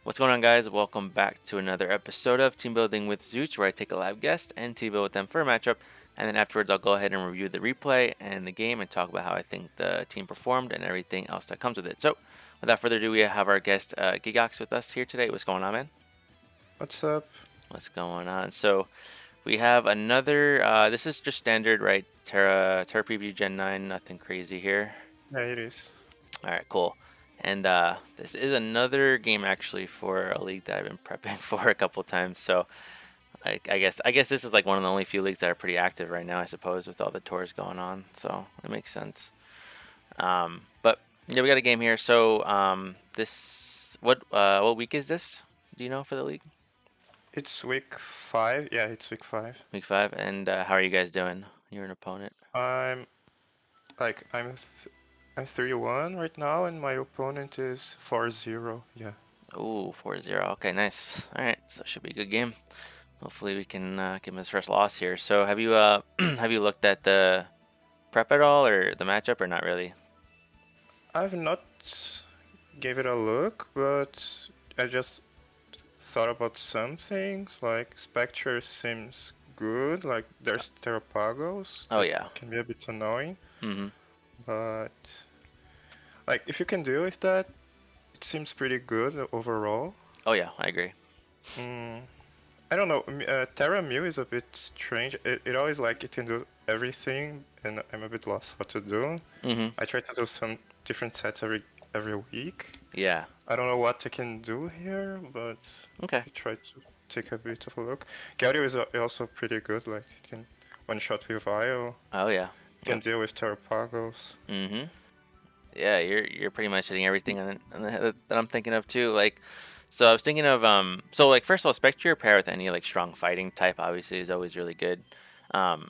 What's going on, guys? Welcome back to another episode of Team Building with Zooch, where I take a live guest and team build with them for a matchup, and then afterwards I'll go ahead and review the replay and the game and talk about how I think the team performed and everything else that comes with it. So, without further ado, we have our guest guigaxs with us here today. What's going on, man? What's up? What's going on? So, we have another. This is just standard, right? Terra preview Gen 9, nothing crazy here. Yeah, it is. All right, cool. And this is another game actually for a league that I've been prepping for a couple times. So I guess this is like one of the only few leagues that are pretty active right now, I suppose, with all the tours going on. So it makes sense. But yeah, we got a game here. So this what week is this? Do you know for the league? It's week 5. Yeah, it's week 5. Week 5. And how are you guys doing? You're an opponent. I'm I'm 3-1 right now, and my opponent is 4-0. Yeah. Ooh, 4-0. Okay, nice. All right, so it should be a good game. Hopefully we can give him his first loss here. So have you have you looked at the prep at all or the matchup or not really? I've not gave it a look, but I just thought about some things. Like Spectrier seems good. Like there's terapagos Oh that yeah. can be a bit annoying, Mm-hmm. but like if you can deal with that, it seems pretty good overall. Oh yeah, I agree. Mm. I don't know. Terra Mew is a bit strange. It always like it can do everything, and I'm a bit lost what to do. Mm-hmm. I try to do some different sets every week. Yeah. I don't know what I can do here, but Okay. I try to take a bit of a look. Gaudio is also pretty good. Like it can one shot with Vile. Oh yeah. Can deal with Terapagos. Mm-hmm. Yeah, you're pretty much hitting everything on the head that I'm thinking of too. Like, so I was thinking of so like first of all, Spectrier pair with any like strong fighting type obviously is always really good. Um,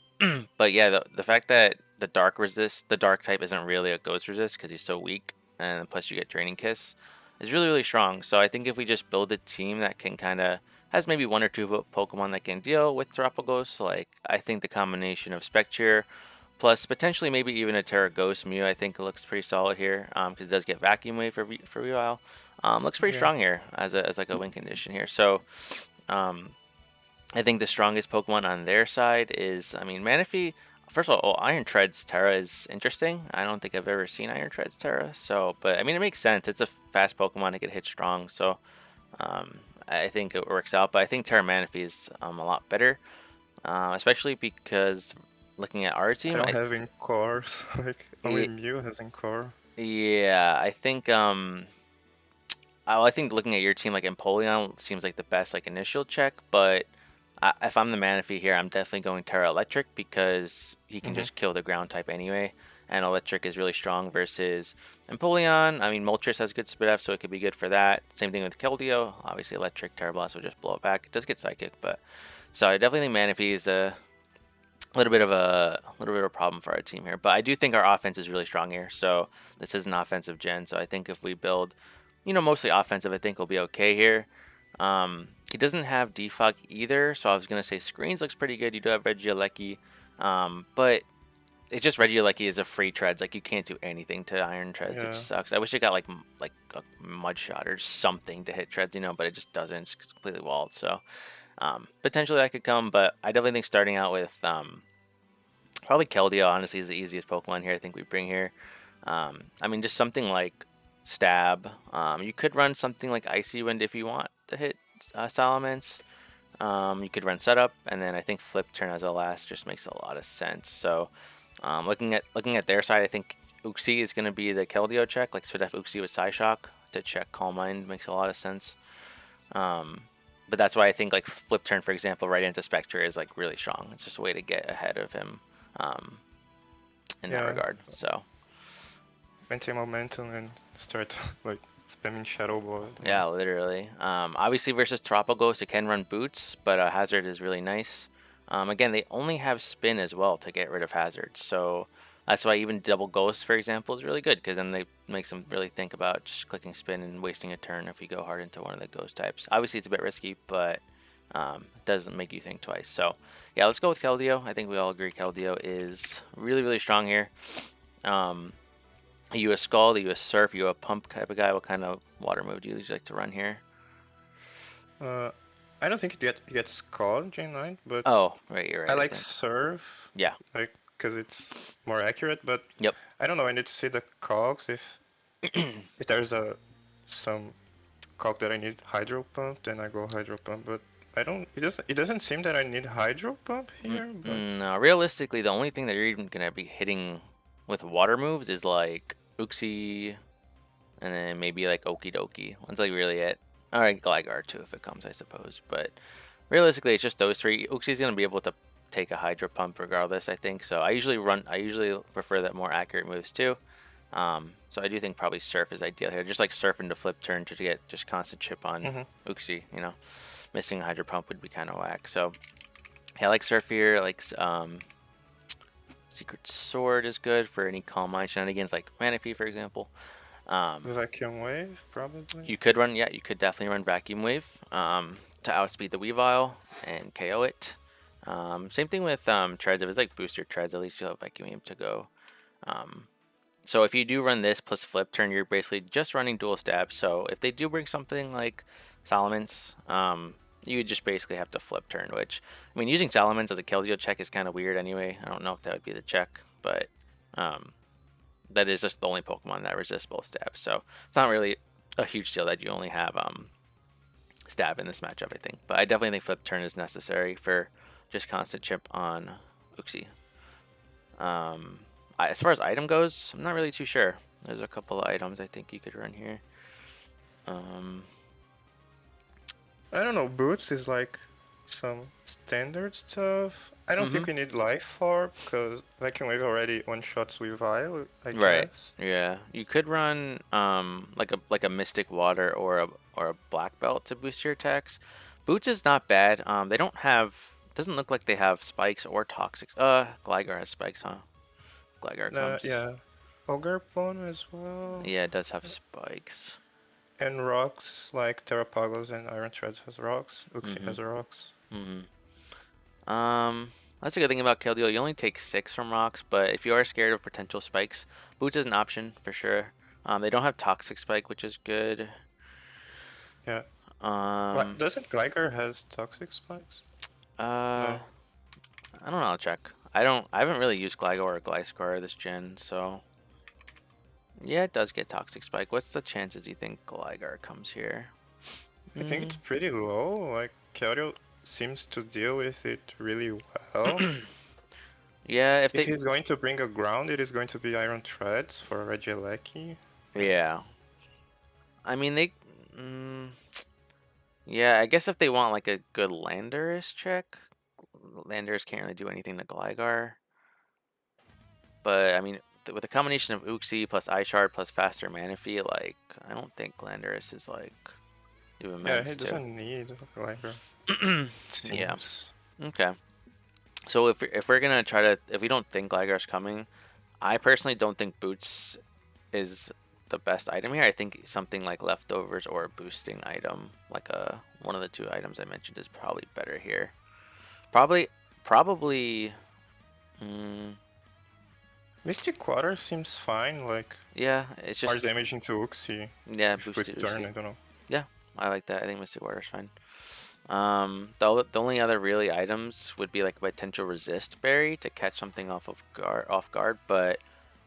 but yeah, the fact that the dark type isn't really a ghost resist because he's so weak, and plus you get Draining Kiss, is really strong. So I think if we just build a team that can kind of has maybe one or two Pokemon that can deal with terapagos, like I think the combination of Spectrier plus potentially maybe even a Terra Ghost Mew, I think it looks pretty solid here because it does get Vacuum Wave for a while. Looks pretty Yeah. strong here as like a win condition here. So um, I think the strongest Pokemon on their side is, I mean, Manaphy. First of all, Iron Treads Terra is interesting. I don't think I've ever seen Iron Treads Terra. So, but I mean, it makes sense. It's a fast Pokemon to get hit strong. So um, I think it works out. But I think Terra Manaphy is a lot better, especially because looking at our I team, don't have Encore. Like only Mew has Encore. yeah, I think I think looking at your team like Empoleon seems like the best like initial check, but if I'm the Manaphy here, I'm definitely going Terra Electric because he can Mm-hmm. just kill the ground type anyway, and Electric is really strong versus Empoleon. I mean, Moltres has good Spit F, so it could be good for that. Same thing with Keldeo. Obviously, Electric Terra Blast will just blow it back. It does get Psychic, but so I definitely think Manaphy is a little bit of a problem for our team here. But I do think our offense is really strong here. So this is an offensive gen. So I think if we build, mostly offensive, I think we'll be okay here. He doesn't have defog either, so I was gonna say screens looks pretty good. You do have Regieleki, but it's just Regieleki is a free treads. Like you can't do anything to Iron Treads, which Yeah. sucks. I wish it got like a mud shot or something to hit treads, but it just doesn't. It's completely walled. So potentially that could come, but I definitely think starting out with probably Keldeo, honestly, is the easiest Pokemon here I think we bring here. I mean, just something like Stab. You could run something like Icy Wind if you want to hit Salamence. You could run Setup, and then I think Flip Turn as a last just makes a lot of sense. So looking at their side, I think Uxie is going to be the Keldeo check, like Swift Uxie with Psyshock to check Calm Mind makes a lot of sense. But that's why I think like Flip Turn, for example, right into Spectre is like really strong. It's just a way to get ahead of him um, in that Yeah. regard. So Maintain momentum and start like spamming Shadow Ball. yeah, literally. Obviously versus Terapagos, it can run boots, but Hazard is really nice. Again, they only have Spin as well to get rid of Hazard, so that's why even double Ghost, for example, is really good because then they makes them really think about just clicking Spin and wasting a turn if you go hard into one of the Ghost types. Obviously, it's a bit risky, but it doesn't make you think twice. So yeah, let's go with Keldeo. I think we all agree Keldeo is really strong here. Are you a Scald? Are you a Surf? Are you a Pump type of guy? What kind of water move do you usually like to run here? Uh, I don't think it gets called J9, but Oh, right, you're I right, I like think. Surf, Yeah. like because it's more accurate. But Yep. I don't know. I need to see the cogs if there's a some cog that I need hydro pump, then I go hydro pump. But I don't. It doesn't seem that I need hydro pump here. But No, realistically, the only thing that you're even gonna be hitting with water moves is like Uxie, and then maybe like Okie Dokie. That's like really it. All right, Gligar too if it comes, I suppose. But realistically, it's just those three. Uxie's gonna be able to take a Hydro Pump regardless, I think. So I usually prefer that more accurate moves too. So I do think probably Surf is ideal here. Just like Surf into Flip Turn to get just constant chip on mm-hmm. Uxie. Missing a Hydro Pump would be kind of whack. So yeah, I like Surf here. I like Secret Sword is good for any Calm Mind shenanigans, like Manaphy, for example. Vacuum wave probably. You could run, yeah, you could definitely run Vacuum Wave to outspeed the Weavile and KO it. Same thing with Treads. If it's like booster Treads, at least you'll have Vacuum Wave to go. So if you do run this plus Flip Turn, you're basically just running dual stabs. So if they do bring something like Salamence, you would just basically have to Flip Turn, which, I mean, using Salamence as a kill deal check is kind of weird anyway. I don't know if that would be the check, but that is just the only Pokemon that resists both stabs. So it's not really a huge deal that you only have stab in this matchup, I think. But I definitely think Flip Turn is necessary for just constant chip on Uxie. As far as item goes, I'm not really too sure. There's a couple of items I think you could run here. I don't know. Boots is like some standard stuff. I don't think we need Life Orb because Vacuum Wave already one shots with Vile, I Right. guess. Yeah. You could run like a Mystic Water or a Black Belt to boost your attacks. Boots is not bad. They don't have, doesn't look like they have spikes or toxics. Gligar has spikes, huh? Gligar comes. Yeah. Ogre as well. Yeah, it does have spikes. And rocks like terapagos and Iron Treads has rocks. Uxie has rocks. That's a good thing about Keldeo. You only take 6 from rocks, but if you are scared of potential spikes, Boots is an option for sure. They don't have Toxic Spike, which is good. Yeah. Um, Doesn't Gligar has toxic spikes? No. I don't know. I'll check. I haven't really used Gligar or Gliscor this gen, so yeah, it does get Toxic Spike. What's the chances you think Gligar comes here? I think it's pretty low. Like Keldeo seems to deal with it really well. Yeah, if he's going to bring a ground, it is going to be Iron Treads for Regieleki. Yeah. I mean, yeah, I guess if they want like a good Landorus check, Landorus can't really do anything to Gligar. But I mean, with a combination of Uxie plus Shard plus faster Manaphy, like I don't think Landorus is like even Yeah, meant he to. doesn't need Gligar. Yeah. Okay. So if we're gonna try to, if we don't think Gligar's coming, I personally don't think Boots is the best item here. I think something like Leftovers or a boosting item, like one of the two items I mentioned, is probably better here. Probably. Mystic Water seems fine. Like Yeah, it's just more damage into Uxie. Yeah, If boosted turn, Uxie. I don't know. Yeah, I like that. I think Mystic Water is fine. The only other really items would be like a potential Resist Berry to catch something off guard, but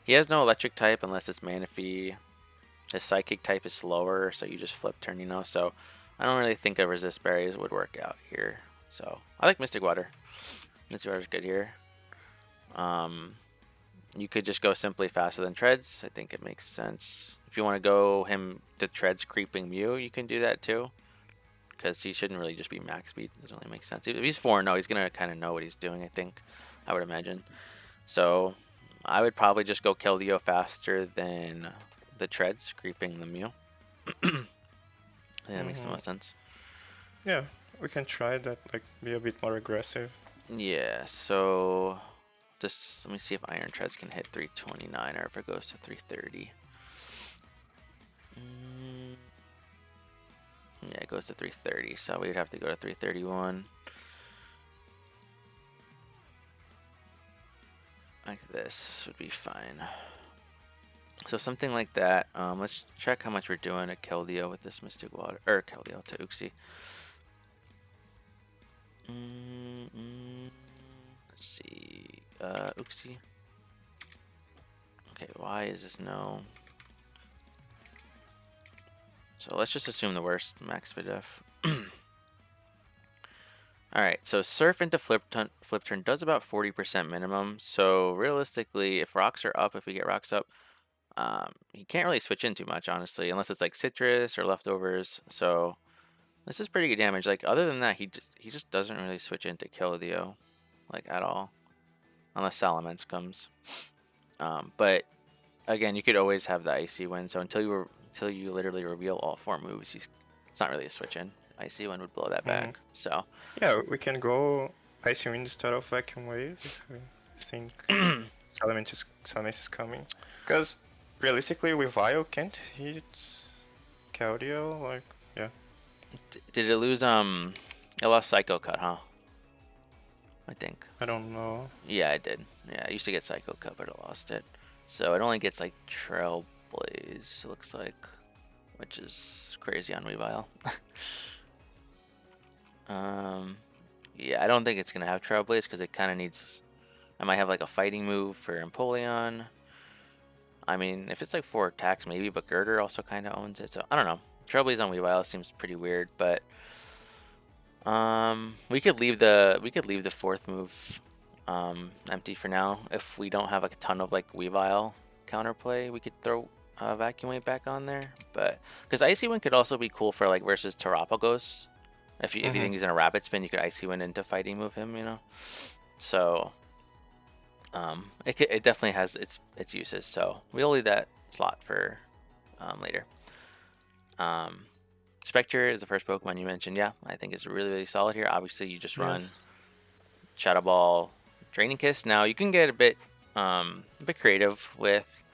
he has no electric type unless it's Manaphy. His psychic type is slower, so you just flip turn, so I don't really think a Resist Berries would work out here. So I like Mystic Water. Mystic Water is good here. You could just go simply faster than Treads. I think it makes sense. If you want to go him to Treads creeping Mew, you can do that too. Because he shouldn't really just be max speed. It doesn't really make sense. If he's 4-0, he's going to kind of know what he's doing, I think. I would imagine. So I would probably just go Keldeo faster than the Treads creeping the Mew. Yeah, that makes the most sense. Yeah, we can try that, like be a bit more aggressive. Yeah, so just let me see if Iron Treads can hit 329 or if it goes to 330. Yeah, it goes to 330, so we'd have to go to 331. Like this would be fine. So something like that. Let's check how much we're doing at Keldeo with this Mystic Water, or Keldeo to Uxie. Let's see. Oopsie. Okay, why is this no? So let's just assume the worst. Max speed def. Alright, so surf into flip turn does about 40% minimum. So realistically, if rocks are up, if we get rocks up, he can't really switch in too much, honestly, unless it's like citrus or leftovers. So this is pretty good damage. Like other than that, he just doesn't really switch into Keldeo, like at all, unless Salamence comes. But again, you could always have the icy wind. So until you literally reveal all 4 moves, it's not really a switch in. Icy wind would blow that back. So yeah, we can go icy wind instead of vacuum wave if we think Salamence is coming. Because realistically, with Vile can't hit Keldeo, like, yeah. did it lose? It lost Psycho Cut, huh? I think. I don't know. Yeah, it did. Yeah, I used to get Psycho Cut, but it lost it. So it only gets like Trailblaze, it looks like, which is crazy on Weavile. Yeah, I don't think it's gonna have Trailblaze because it kind of needs. I might have like a fighting move for Empoleon. I mean, if it's like 4 attacks, maybe, but Girder also kind of owns it. So I don't know. Trailblaze on Weavile seems pretty weird, but we could leave the 4th move empty for now. If we don't have like a ton of like Weavile counterplay, we could throw Vacuum Wave back on there. But because Icy Wind could also be cool for like versus Terapagos. If you think he's in a rapid spin, you could Icy Wind into fighting move him, you know. So it definitely has its uses. So we'll leave that slot for later. Spectrier is the first Pokemon you mentioned. Yeah, I think it's really, really solid here. Obviously, you just run Shadow Ball, Draining Kiss. Now you can get a bit creative with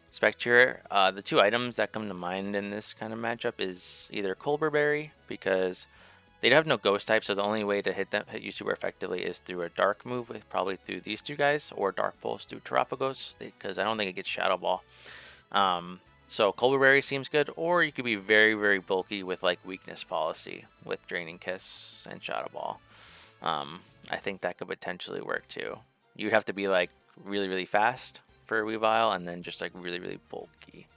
Spectrier. The 2 items that come to mind in this kind of matchup is either Colbur Berry, because they have no Ghost type, so the only way to hit you super effectively is through a Dark move, probably through these 2 guys, or Dark Pulse through Terapagos, because I don't think it gets Shadow Ball. So Colbur Berry seems good, or you could be very, very bulky with like Weakness Policy with Draining Kiss and Shadow Ball. I think that could potentially work too. You'd have to be like really, really fast for Weavile, and then just like really, really bulky.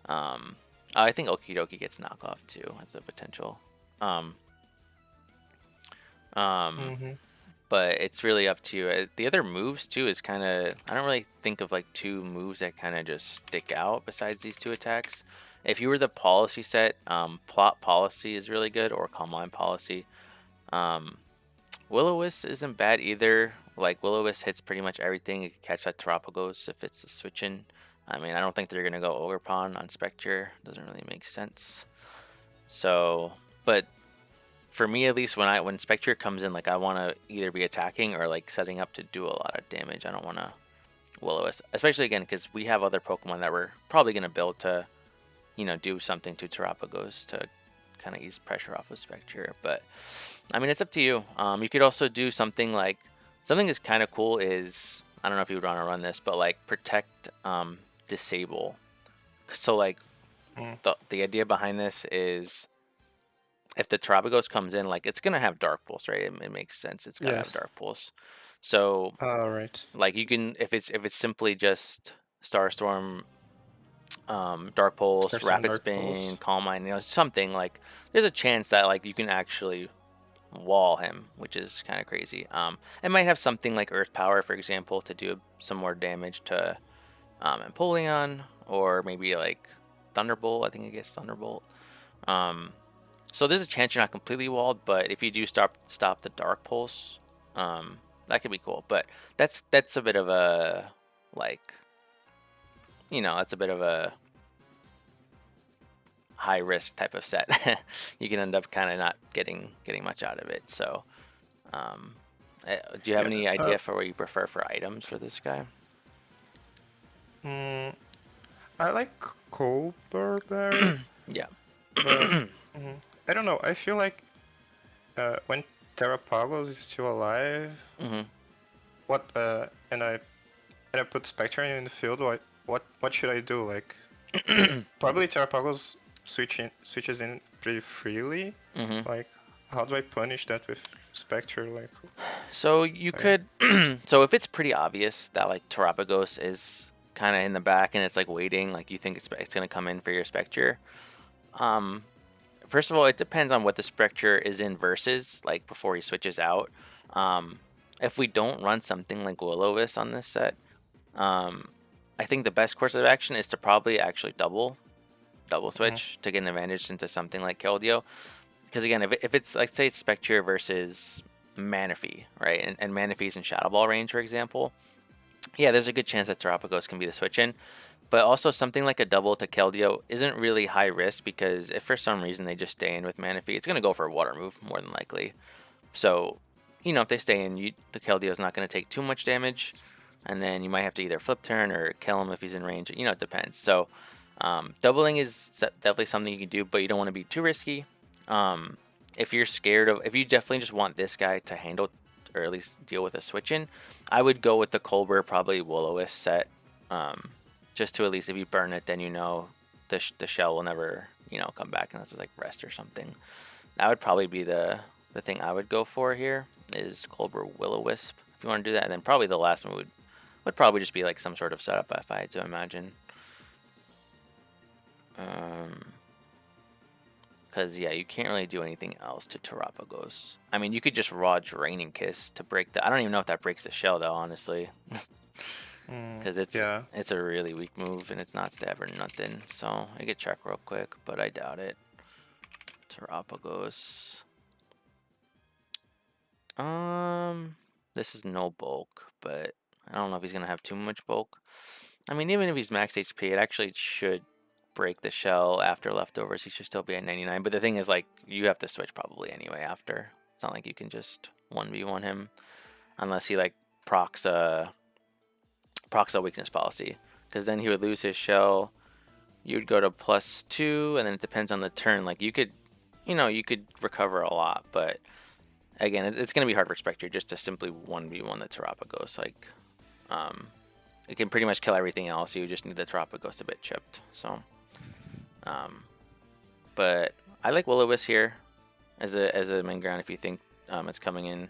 I think Okidoki gets knockoff too. That's a potential. But it's really up to you. The other moves too is kind of, I don't really think of like 2 moves that kind of just stick out besides these 2 attacks. If you were the policy set, Plot Policy is really good, or Calm Mind Policy. Will-O-Wisp isn't bad either. Like Will-O-Wisp hits pretty much everything. You can catch that Terapagos if it's a switch in. I mean, I don't think they're gonna go Ogerpon on Spectre. Doesn't really make sense. So, but for me at least, when Spectre comes in, like I want to either be attacking or like setting up to do a lot of damage. I don't want to Will-O-Wisp, especially again because we have other Pokemon that we're probably gonna build to, do something to Terapagos to kind of ease pressure off of Spectre. But I mean, it's up to you. You could also do something like that's kind of cool is, I don't know if you would want to run this, but like Protect, Disable. So like the idea behind this is, if the Terapagos comes in, like it's gonna have Dark Pulse, right? It makes sense. It's gotta have Dark Pulse. So like you can, if it's simply just Starstorm, Dark Pulse, Rapid Spin, Calm Mind, something like, there's a chance that like you can actually wall him, which is kind of crazy. It might have something like Earth Power, for example, to do some more damage to Empoleon, or maybe like Thunderbolt. I think it gets Thunderbolt. So there's a chance you're not completely walled, but if you do stop the Dark Pulse, that could be cool. But that's a bit of a, like, that's a bit of a high risk type of set. You can end up kind of not getting much out of it. So do you have any idea for what you prefer for items for this guy? I like Colbur Berry. Yeah. But I don't know. I feel like when Terapagos is still alive, and I put Spectrier in the field, what should I do? Like, probably Terapagos switches in pretty freely. Like, how do I punish that with Spectre? Like, So you I, could, so if it's pretty obvious that like terapagos is kind of in the back and it's like waiting, like you think it's gonna come in for your Spectre. Um, First of all, it depends on what the Spectre is in versus, like before he switches out. Um, if we don't run something like Will-O-Wisp on this set, um, I think the best course of action is to probably actually double mhm. switch to get an advantage into something like Keldeo. Because again, if it's like say it's Spectre versus Manaphy, right, and Manaphy's in Shadow Ball range, for example, yeah, there's a good chance that Terapagos can be the switch in. But also something like a double to Keldeo isn't really high risk because if for some reason they just stay in with Manaphy, it's going to go for a water move more than likely. So, if they stay in, the Keldeo is not going to take too much damage, and then you might have to either flip turn or kill him if he's in range. It depends. So, doubling is definitely something you can do, but you don't want to be too risky. If you're scared of, if you definitely just want this guy to handle or at least deal with a switch in, I would go with the Colbert, probably Will-O-Wisp set. Just to at least if you burn it, then the shell will never come back unless it's like rest or something. That would probably be the thing I would go for here is Colbert Will-O-Wisp if you want to do that, and then probably the last one would probably just be like some sort of setup if I had to imagine. Because yeah, you can't really do anything else to Terapagos. I mean, you could just raw Draining Kiss to break the. I don't even know if that breaks the shell though, honestly. Because Yeah. it's a really weak move and it's not stab or nothing. So I could check real quick, but I doubt it. Terapagos. This is no bulk, but I don't know if he's gonna have too much bulk. I mean, even if he's max HP, it actually should break the shell after leftovers. He should still be at 99. But the thing is, like, you have to switch probably anyway after. It's not like you can just 1v1 him unless he like procs a weakness policy, because then he would lose his shell. You would go to +2, and then it depends on the turn. Like you could recover a lot, but again, it's going to be hard for Spectre just to simply 1v1 the Terapagos. Like, it can pretty much kill everything else. You just need the Terapagos a bit chipped. So, but I like Will-O-Wisp here as a main ground if you think it's coming in.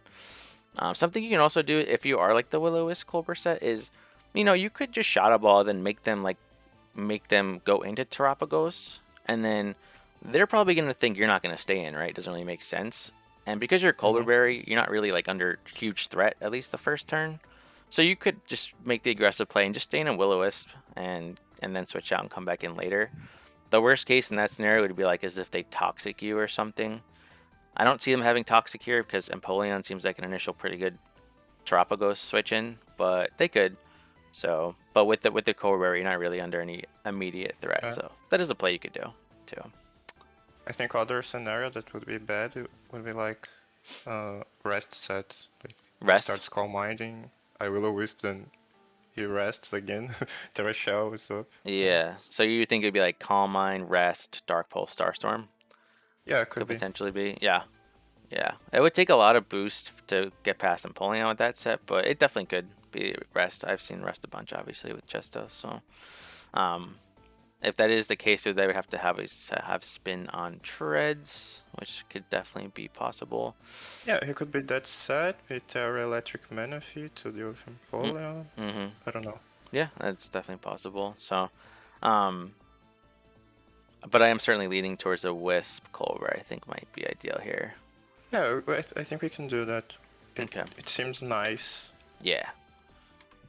Something you can also do if you are like the Will-O-Wisp Colbert set is, you could just Shadow Ball, then make them go into Terapagos, and then they're probably going to think you're not going to stay in, right? It doesn't really make sense. And because you're Colberberry, you're not really like under huge threat, at least the first turn. So you could just make the aggressive play and just stay in a Will-O-Wisp and then switch out and come back in later. The worst case in that scenario would be like as if they Toxic you or something. I don't see them having Toxic here because Empoleon seems like an initial pretty good Terapagos switch in, but they could. So, but with the Colberberry, you're not really under any immediate threat. So that is a play you could do too. I think other scenario that would be bad would be like rest set. Like Rest. starts calm minding. I Will-O-Wisp, then he rests again. Terra Shell is up. Yeah. So you think it'd be like Calm Mind, Rest, Dark Pulse, Starstorm? Yeah, it Could could be. potentially be. Yeah. Yeah. It would take a lot of boost to get past Empoleon with that set, but it definitely could be Rest. I've seen Rest a bunch, obviously, with Chesto. So, if that is the case, they would have to have spin on Treads, which could definitely be possible. Yeah, he could be that set with Terra Electric Manaphy to deal with Empoleon. I don't know. Yeah, that's definitely possible. So, but I am certainly leaning towards a Wisp Colbert. I think might be ideal here. Yeah, I think we can do that. Okay. It seems nice. Yeah.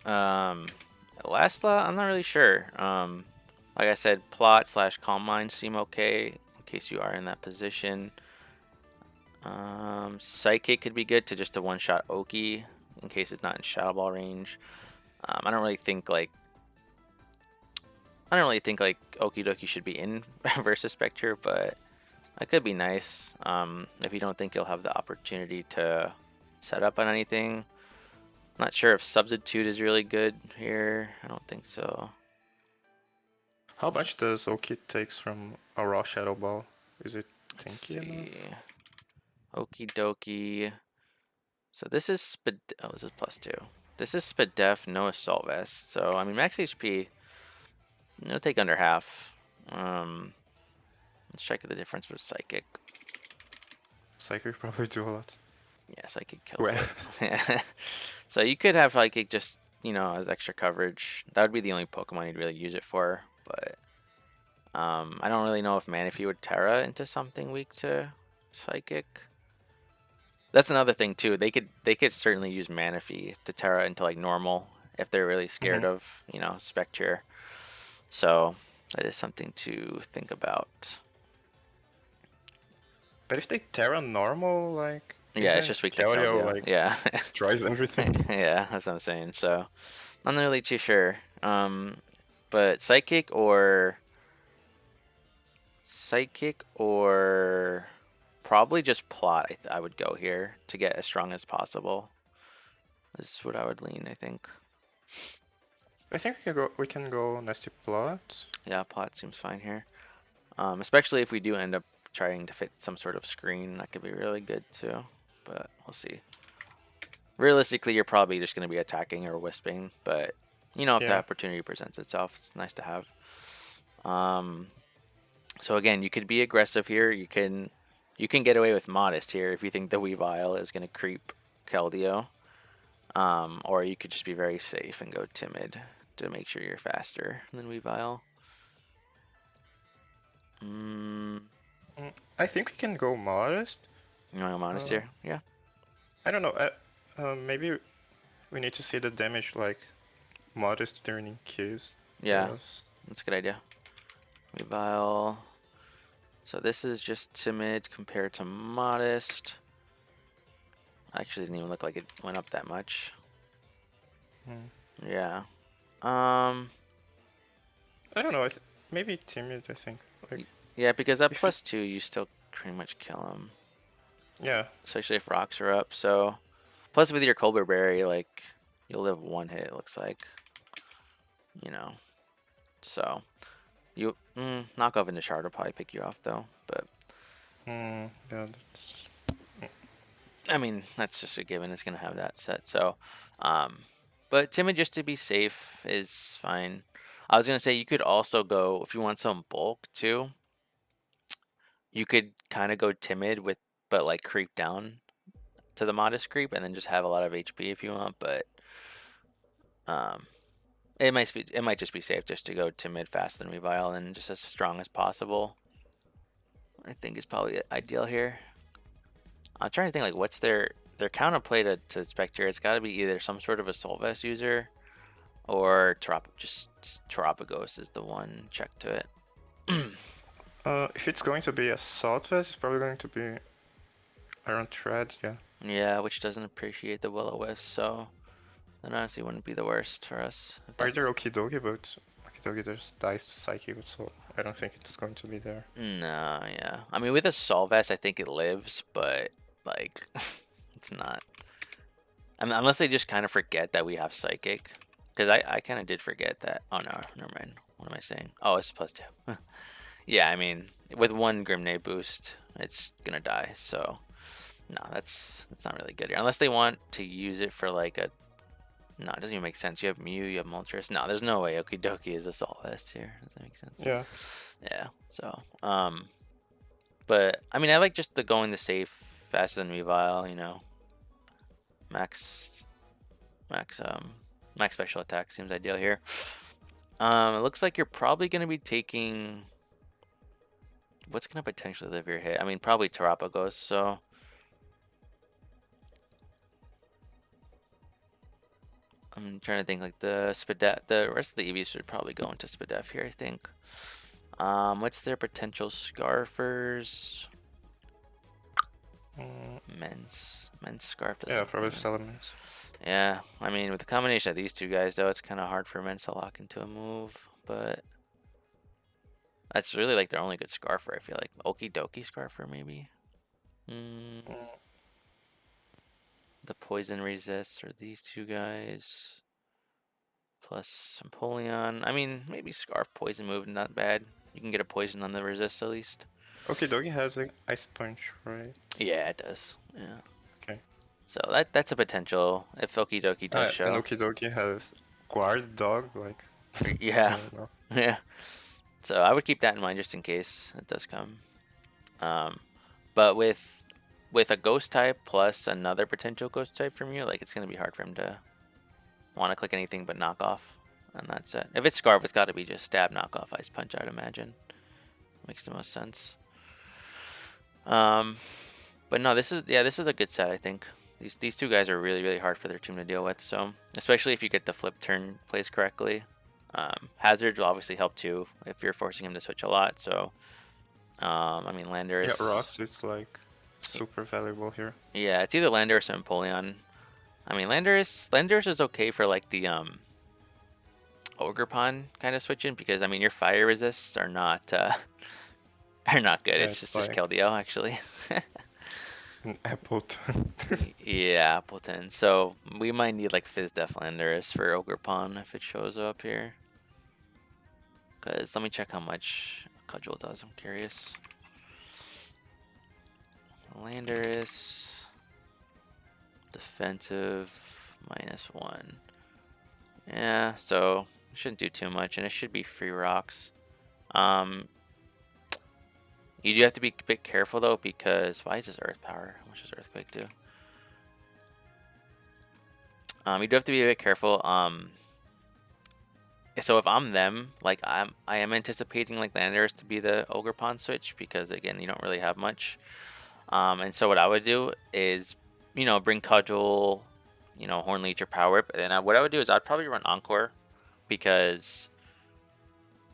Last slot, I'm not really sure. Like I said, plot / calm mind seem okay in case you are in that position. Psychic could be good to just a one-shot Oki in case it's not in Shadow Ball range. I don't really think like Okie Dokie should be in versus Spectre, but that could be nice. If you don't think you'll have the opportunity to set up on anything. Not sure if Substitute is really good here. I don't think so. How much does Oki takes from a raw Shadow Ball? Is it Let's tanky see. Okie dokie. So this is oh, this is +2. This is Spadef, no Assault Vest. So, I mean, max HP, no take under half. Let's check the difference with Psychic. Psychic probably do a lot. Yeah, Psychic kills Well, it. Yeah. So you could have Psychic just, you know, as extra coverage. That would be the only Pokemon you'd really use it for. But I don't really know if Manaphy would Tera into something weak to Psychic. That's another thing too. They could certainly use Manaphy to Tera into like normal if they're really scared mhm. of, you know, Spectrier. So that is something to think about. But if they Terra normal, like, Yeah, it's isn't just weak to Keldeo Keldeo. like Yeah. destroys everything? Yeah, that's what I'm saying. So I'm not really too sure. But psychic or probably just plot. I would go here to get as strong as possible. This is what I would lean. I think. I think we can go Nasty Plot. Yeah, plot seems fine here. Especially if we do end up trying to fit some sort of screen, that could be really good too. But we'll see. Realistically, you're probably just going to be attacking or wisping, but you know, if the Yeah. opportunity presents itself, it's nice to have. So again, you could be aggressive here. You can get away with modest here if you think the Weavile is going to creep Keldeo. Or you could just be very safe and go timid to make sure you're faster than Weavile. I think we can go Modest. You want to go modest Uh, here? Yeah. I don't know. Maybe we need to see the damage like Modest turning Kiss Yeah, does. that's a good idea. Weavile. So this is just timid compared to modest. Actually, didn't even look like it went up that much. Yeah. I don't know. Maybe Timid. I think. Like, Yeah, because at if it, +2, you still pretty much kill him. yeah. Especially if rocks are up. So, plus with your Colbur Berry, like, you'll live one hit, it looks like. You know. So, you knock off into Shard will probably pick you off, though. But, Yeah. That's... I mean, that's just a given. It's going to have that set. So, but Timid just to be safe is fine. I was going to say you could also go, if you want some bulk too, you could kind of go Timid with, but like creep down to the modest creep and then just have a lot of HP if you want. But it might just be safe just to go Timid faster than Weavile and just as strong as possible. I think is probably ideal here. I'm trying to think like what's their counterplay to Spectre. It's got to be either some sort of Assault Vest user or terapagos is the one check to it. If it's going to be Assault Vest, it's probably going to be Iron Tread. Yeah. Yeah, which doesn't appreciate the Will-O-Wisp, so that honestly wouldn't be the worst for us. Either Okidogi, but Okidogi just dies to Psychic, so I don't think it's going to be there. No, yeah. I mean, with Assault Vest, I think it lives, but like, it's not. I mean, unless they just kind of forget that we have Psychic, because I kind of did forget that. Oh no, never mind. What am I saying? Oh, it's +2. Yeah, I mean, with one Grimnade boost, it's gonna die. So, no, that's not really good here. Unless they want to use it for like a. No, it doesn't even make sense. You have Mew, you have Moltres. No, there's no way Okidoki is Assault Vest here. Does that make sense? Yeah. Yeah. So, but I mean, I like just going the safe, faster than Weavile. You know, max special attack seems ideal here. It looks like you're probably gonna be taking. What's gonna potentially live your hit? I mean, probably terapagos. So. I'm trying to think like the rest of the EVs should probably go into Spadef here, I think. What's their potential Scarfers? Men's Scarf doesn't. Yeah, probably Salamence. Yeah, I mean with the combination of these two guys though, it's kind of hard for Men's to lock into a move, but that's really like their only good Scarfer. I feel like Okidoki Scarfer maybe. The poison resists are these two guys. Plus Empoleon. I mean, maybe Scarf poison move, not bad. You can get a poison on the resist at least. Okidogi has an Ice Punch, right? Yeah, it does. Yeah. Okay. So that's a potential if Okidoki does show. And Okidogi has Guard Dog, like. Yeah. Yeah. So I would keep that in mind just in case it does come. But with with a ghost type plus another potential ghost type from you, like it's gonna be hard for him to want to click anything but knockoff, and that's it. If it's Scarf, it's got to be just stab, knockoff, ice punch. I'd imagine makes the most sense. But no, this is a good set. I think these two guys are really hard for their team to deal with. So especially if you get the flip turn plays correctly. Hazard will obviously help too if you're forcing him to switch a lot. So I mean Landorus. Yeah, rocks is like super valuable here. Yeah, it's either Landorus or Empoleon. I mean Landorus is okay for like the Ogre Pawn kind of switching because I mean your fire resists are not are not good. Yeah, It's it's just like Keldeo actually. an Ep.18. Yeah, Appleton. So we might need like Fizz Def Landorus for Ogre Pawn if it shows up here. Cause let me check how much Cudgel does. I'm curious. Landorus defensive -1. Yeah, so it shouldn't do too much, and it should be free rocks. You do have to be a bit careful though, because why is this Earth Power? How much does Earthquake do? You do have to be a bit careful. So if I'm them, like I am anticipating like Landorus to be the Ogre Pawn switch because again you don't really have much. And so what I would do is, bring Cudgel, Horn Leech or Power Whip, and then what I would do is I'd probably run Encore because,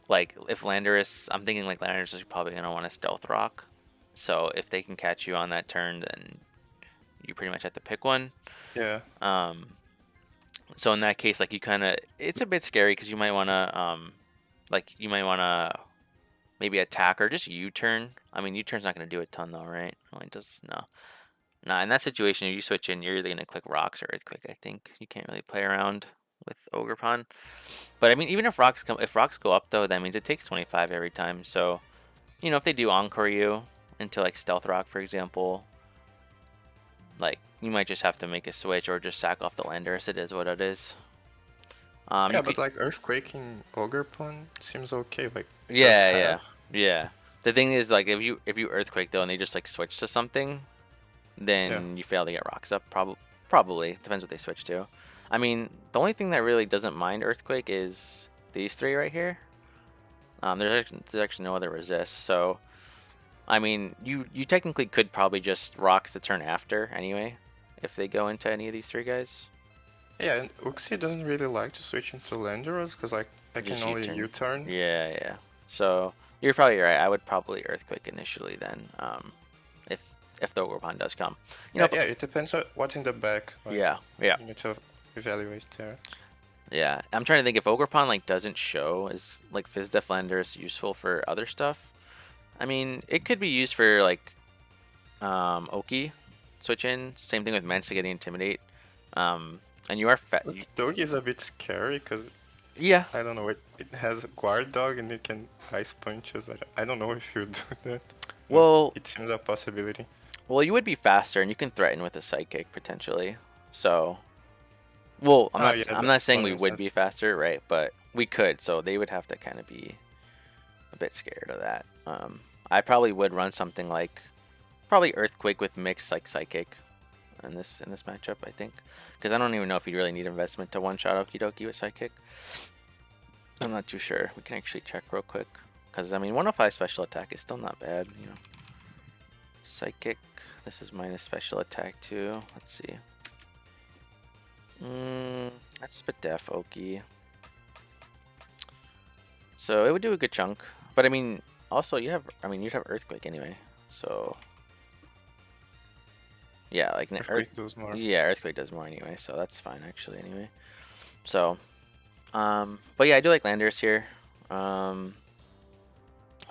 like, if Landorus, I'm thinking like Landorus is probably gonna want to Stealth Rock, so if they can catch you on that turn, then you pretty much have to pick one. Yeah. So in that case, like it's a bit scary because you might wanna maybe attack or just U-turn. I mean, U-turn's not gonna do a ton though, right? Well, it does no. Nah, in that situation, if you switch in, you're either gonna click Rocks or Earthquake. I think you can't really play around with Ogre Pawn. But I mean, even if rocks go up though, that means it takes 25 every time. So, if they do Encore you into like Stealth Rock, for example, like you might just have to make a switch or just sack off the Landorus. It is what it is. Yeah, but like Earthquaking Ogre Pawn seems okay. Like yeah. The thing is, like, if you Earthquake though, and they just like switch to something, then you fail to get rocks up. Probably depends what they switch to. I mean, the only thing that really doesn't mind Earthquake is these three right here. There's actually no other resists. So, I mean, you technically could probably just rocks the turn after anyway, if they go into any of these three guys. Yeah, and Uxie doesn't really like to switch into Landorus because like I can only U-turn. Yeah. So you're probably right. I would probably Earthquake initially then, if the Ogre Pawn does come. Yeah, it depends on what's in the back. Like, yeah. You need to evaluate there. Yeah, I'm trying to think if Ogre Pawn like doesn't show is like Fizz Def Landorus useful for other stuff. I mean, it could be used for like Oki switch in. Same thing with Mence to get the Intimidate. And you are fat. Dog is a bit scary because yeah, I don't know. It has a guard dog and it can ice punches. I don't know if you do that. Well, it seems a possibility. Well, you would be faster, and you can threaten with a Psychic potentially. So, well, I'm not saying we would be faster, right? But we could. So they would have to kind of be a bit scared of that. I probably would run something like probably Earthquake with mixed like Psychic in this matchup. I think because I don't even know if you really need investment to one shot Okidoki with Psychic. I'm not too sure. We can actually check real quick because I mean 105 special attack is still not bad, Psychic. This is minus special attack too. Let's see. That's Spectrier Oki. So it would do a good chunk. But I mean, also you'd have Earthquake anyway. So yeah, like Earthquake does more. Yeah, Earthquake does more anyway. So that's fine actually anyway. So, but yeah, I do like Landorus here. I'm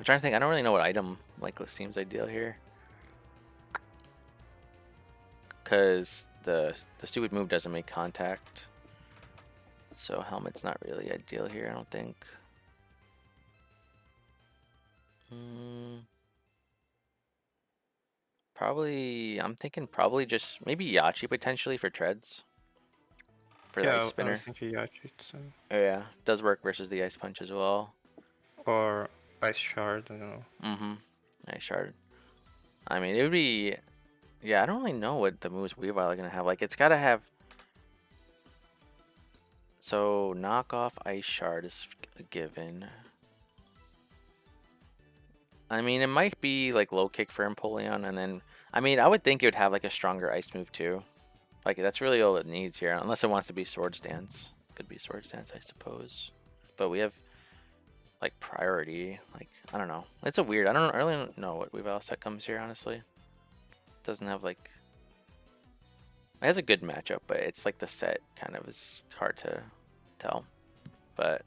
trying to think. I don't really know what item like seems ideal here. Because the stupid move doesn't make contact, so helmet's not really ideal here. I don't think. I'm thinking probably just maybe Yachi potentially for treads. For the ice spinner. I was thinking Yachi. So. Oh, yeah, does work versus the ice punch as well. Or ice shard. I don't know. Ice shard. I mean, it would be. Yeah, I don't really know what the moves Weavile are gonna have. Like, it's gotta have. So knock off Ice Shard is a given. I mean, it might be like low kick for Empoleon, and then I mean, I would think it would have like a stronger ice move too. Like that's really all it needs here, unless it wants to be Swords Dance. Could be Swords Dance, I suppose. But we have like priority. Like I don't know. It's a weird. I really don't know what Weavile set comes here. Honestly, doesn't have like. It has a good matchup, but it's like the set kind of is hard to tell. But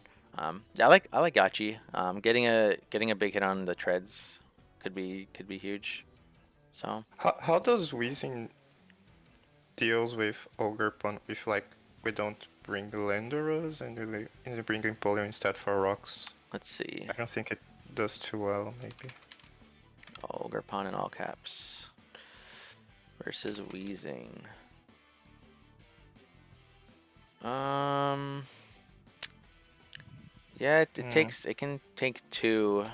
yeah, I like Gachi. Getting a big hit on the treads could be huge. So How does Weezing deals with Ogre Pun if like we don't bring the Landoros and we bring Empoleon instead for rocks? let's see. I don't think it does too well, maybe. Ogre Pawn in all caps versus Wheezing. Yeah, it can take two.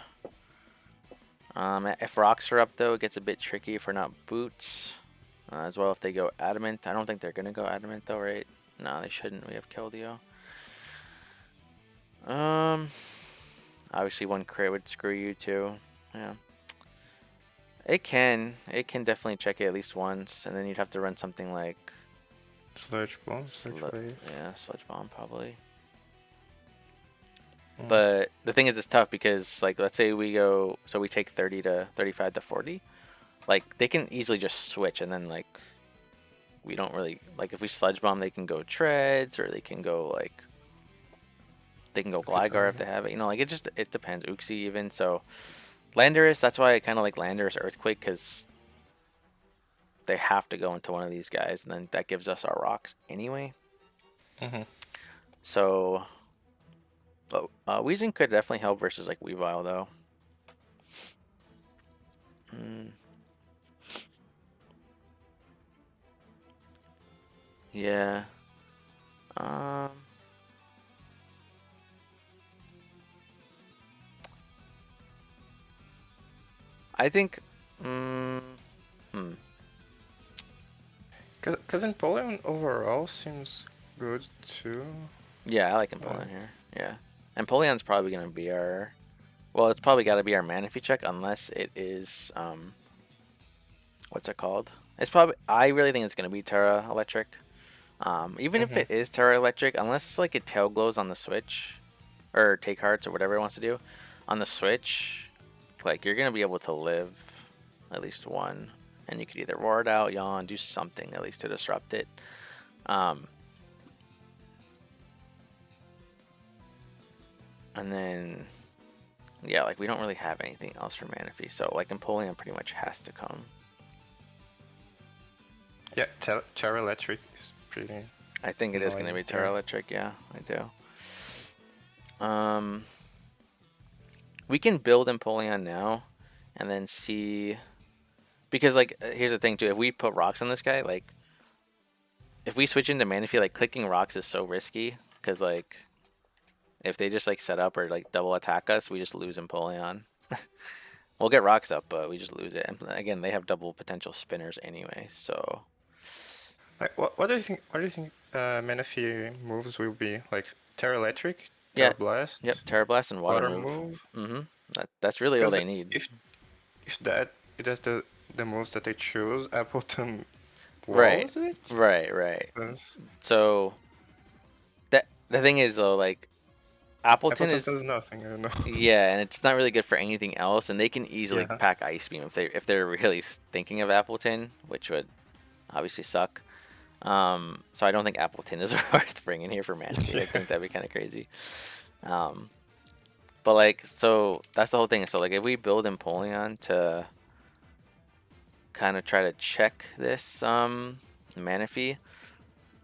If rocks are up though, it gets a bit tricky if we're not boots. As well if they go adamant. I don't think they're gonna go adamant though, right? No, they shouldn't. We have Keldeo. Obviously one crit would screw you too. Yeah. It can definitely check it at least once, and then you'd have to run something like Sludge Bomb, Sludge Wave. Yeah, Sludge Bomb probably. But the thing is, it's tough because, like, let's say we go, so we take 30 to 35 to 40. Like, they can easily just switch, and then, like, we don't really, like, if we Sludge Bomb, they can go Treads, or they can go, like, they can go Gligar if they have it. You know, like, it depends. Uxie even. So, Landorus, that's why I kind of like Landorus Earthquake, because they have to go into one of these guys, and then that gives us our rocks anyway. So, Weezing could definitely help versus like Weavile though. Yeah. I think. Because Empoleon overall seems good too. Yeah, I like Empoleon here. Yeah. Empoleon's probably going to be our... Well, it's probably got to be our Manaphy check unless it is... what's it called? It's probably... I really think it's going to be Tera Electric. Even if it is Tera Electric, unless like it tail glows on the Switch, or take hearts or whatever it wants to do, on the Switch, like you're going to be able to live at least one. And you could either roar it out, yawn, do something at least to disrupt it. And then, yeah, like we don't really have anything else for Manaphy, so like Empoleon pretty much has to come. Yeah, Tera Electric is pretty. I think it is going to be Tera Electric. Yeah, I do. We can build Empoleon now, and then see. Because, like, here's the thing, too. If we put rocks on this guy, like, if we switch into Manaphy, like, clicking rocks is so risky. Because, like, if they just, like, set up or, like, double attack us, we just lose Empoleon. We'll get rocks up, but we just lose it. And, again, they have double potential spinners anyway, so... Like, what do you think Manaphy moves will be? Like, Tera Electric? Tera Blast? Yep, Tera Blast and Water move. That's really all they need. If that's the moves that they choose, Appleton walls it? Right. So the thing is though, like Appleton does nothing, I don't know. Yeah, and it's not really good for anything else, and they can easily pack Ice Beam if they're really thinking of Appleton, which would obviously suck. So I don't think Appleton is worth bringing here for Manaphy. I think that'd be kind of crazy. But like, so that's the whole thing. So like, if we build Empoleon to kind of try to check this Manaphy,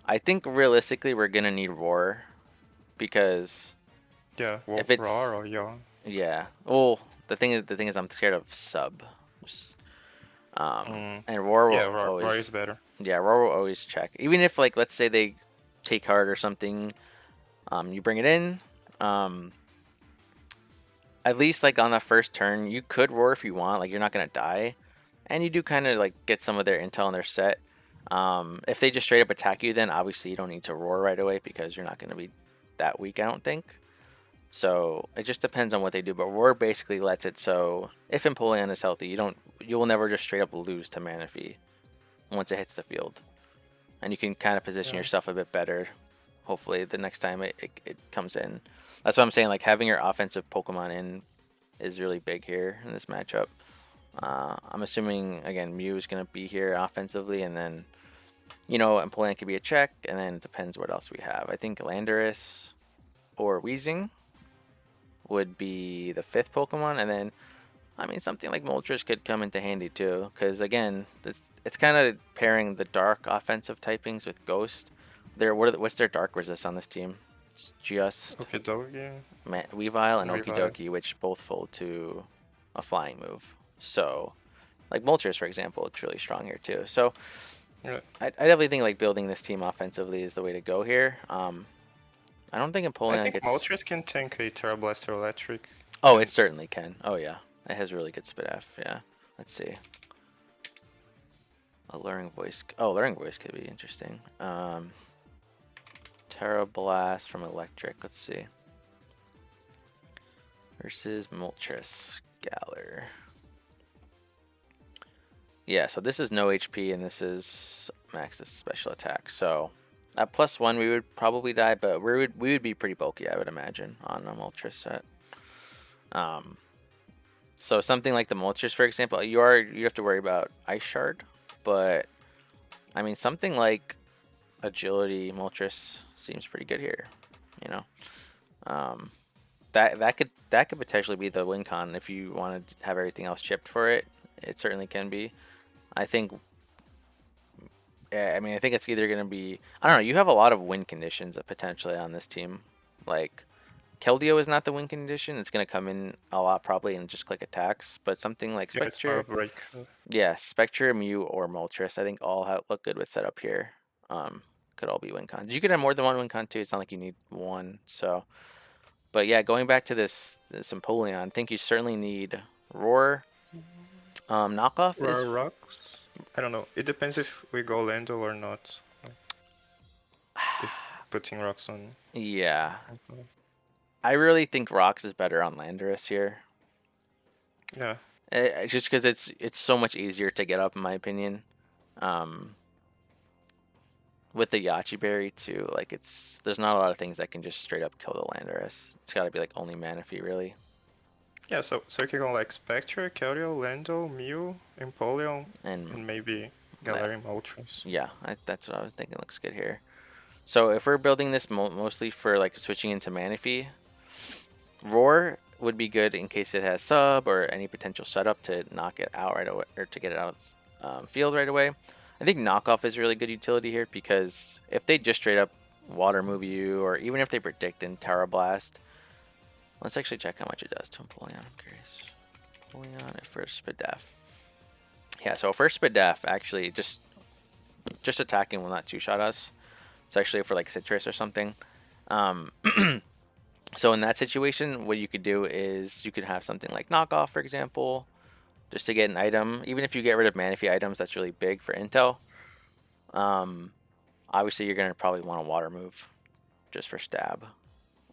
I think realistically we're gonna need Roar, because if it's Roar or Yawn. Yeah. Well, the thing is I'm scared of sub. And Roar will always... Roar is better. Yeah, Roar will always check. Even if, like, let's say they take hard or something, you bring it in, at least, like, on the first turn, you could Roar if you want. Like, you're not going to die. and you do kind of like get some of their intel in their set. If they just straight up attack you, then obviously you don't need to roar right away because you're not going to be that weak, I don't think. So it just depends on what they do. But roar basically lets it so if Empoleon is healthy, you will never just straight up lose to Manaphy once it hits the field, and you can kind of position Yeah. yourself a bit better. Hopefully, the next time it comes in. That's what I'm saying. Like having your offensive Pokemon in is really big here in this matchup. I'm assuming again Mew is going to be here offensively, and then Empoleon could be a check, and then it depends what else we have. I think Landorus or Weezing would be the 5th Pokemon, and then I mean something like Moltres could come into handy too, because again, it's kind of pairing the dark offensive typings with Ghost. What's their dark resist on this team? It's just Okidogi. Weavile and Weavile. Okidoki, which both fold to a flying move. So, like Moltres, for example, looks really strong here too. So, Yeah. I definitely think like building this team offensively is the way to go here. I don't think I Empoleon think gets. Moltres can tank a Terra Blaster Electric. Oh, it certainly can. Oh yeah, it has really good spit F. Yeah. Let's see. Alluring Voice. Oh, Alluring Voice could be interesting. Terra Blast from Electric. Let's see. Versus Moltres Galar. Yeah, so this is no HP and this is max special attack. So at +1 we would probably die, but we would be pretty bulky, I would imagine, on a Moltres set. So something like the Moltres, for example, you have to worry about Ice Shard, but I mean something like Agility Moltres seems pretty good here. You know, that could potentially be the win con if you want to have everything else chipped for it. It certainly can be. I think I think it's either going to be, I don't know, you have a lot of win conditions potentially on this team. Like, Keldeo is not the win condition. It's going to come in a lot probably and just click attacks. But something like Yeah, it's more Spectrier, of a break. yeah, Spectrier, Mew, or Moltres, I think all look good with setup here. Could all be win cons. You could have more than one win con too. It's not like you need one. So, but yeah, going back to this Empoleon, I think you certainly need Roar. Knockoff is Rocks? I don't know. It depends if we go Lando or not. If putting rocks on. yeah. I really think Rocks is better on Landorus here. Yeah. It's just because it's so much easier to get up, in my opinion. With the Yachi Berry too, like there's not a lot of things that can just straight up kill the Landorus. It's got to be like only Manaphy really. Yeah, so you can go like Spectre, Keldeo, Lando, Mew, Empoleon, and maybe Galarian Moltres. Yeah, that's what I was thinking. Looks good here. So if we're building this mostly for like switching into Manaphy, Roar would be good in case it has sub or any potential setup to knock it out right away or to get it out field right away. I think knockoff is really good utility here because if they just straight up water move you, or even if they predict in Terra Blast, let's actually check how much it does to Empoleon. I'm curious. Empoleon at first Spidef. Yeah, so first Spidef actually just attacking will not two-shot us. It's actually for like Citrus or something. So in that situation, what you could do is you could have something like knockoff, for example, just to get an item. Even if you get rid of Manaphy items, that's really big for intel. Obviously, you're going to probably want a water move just for stab.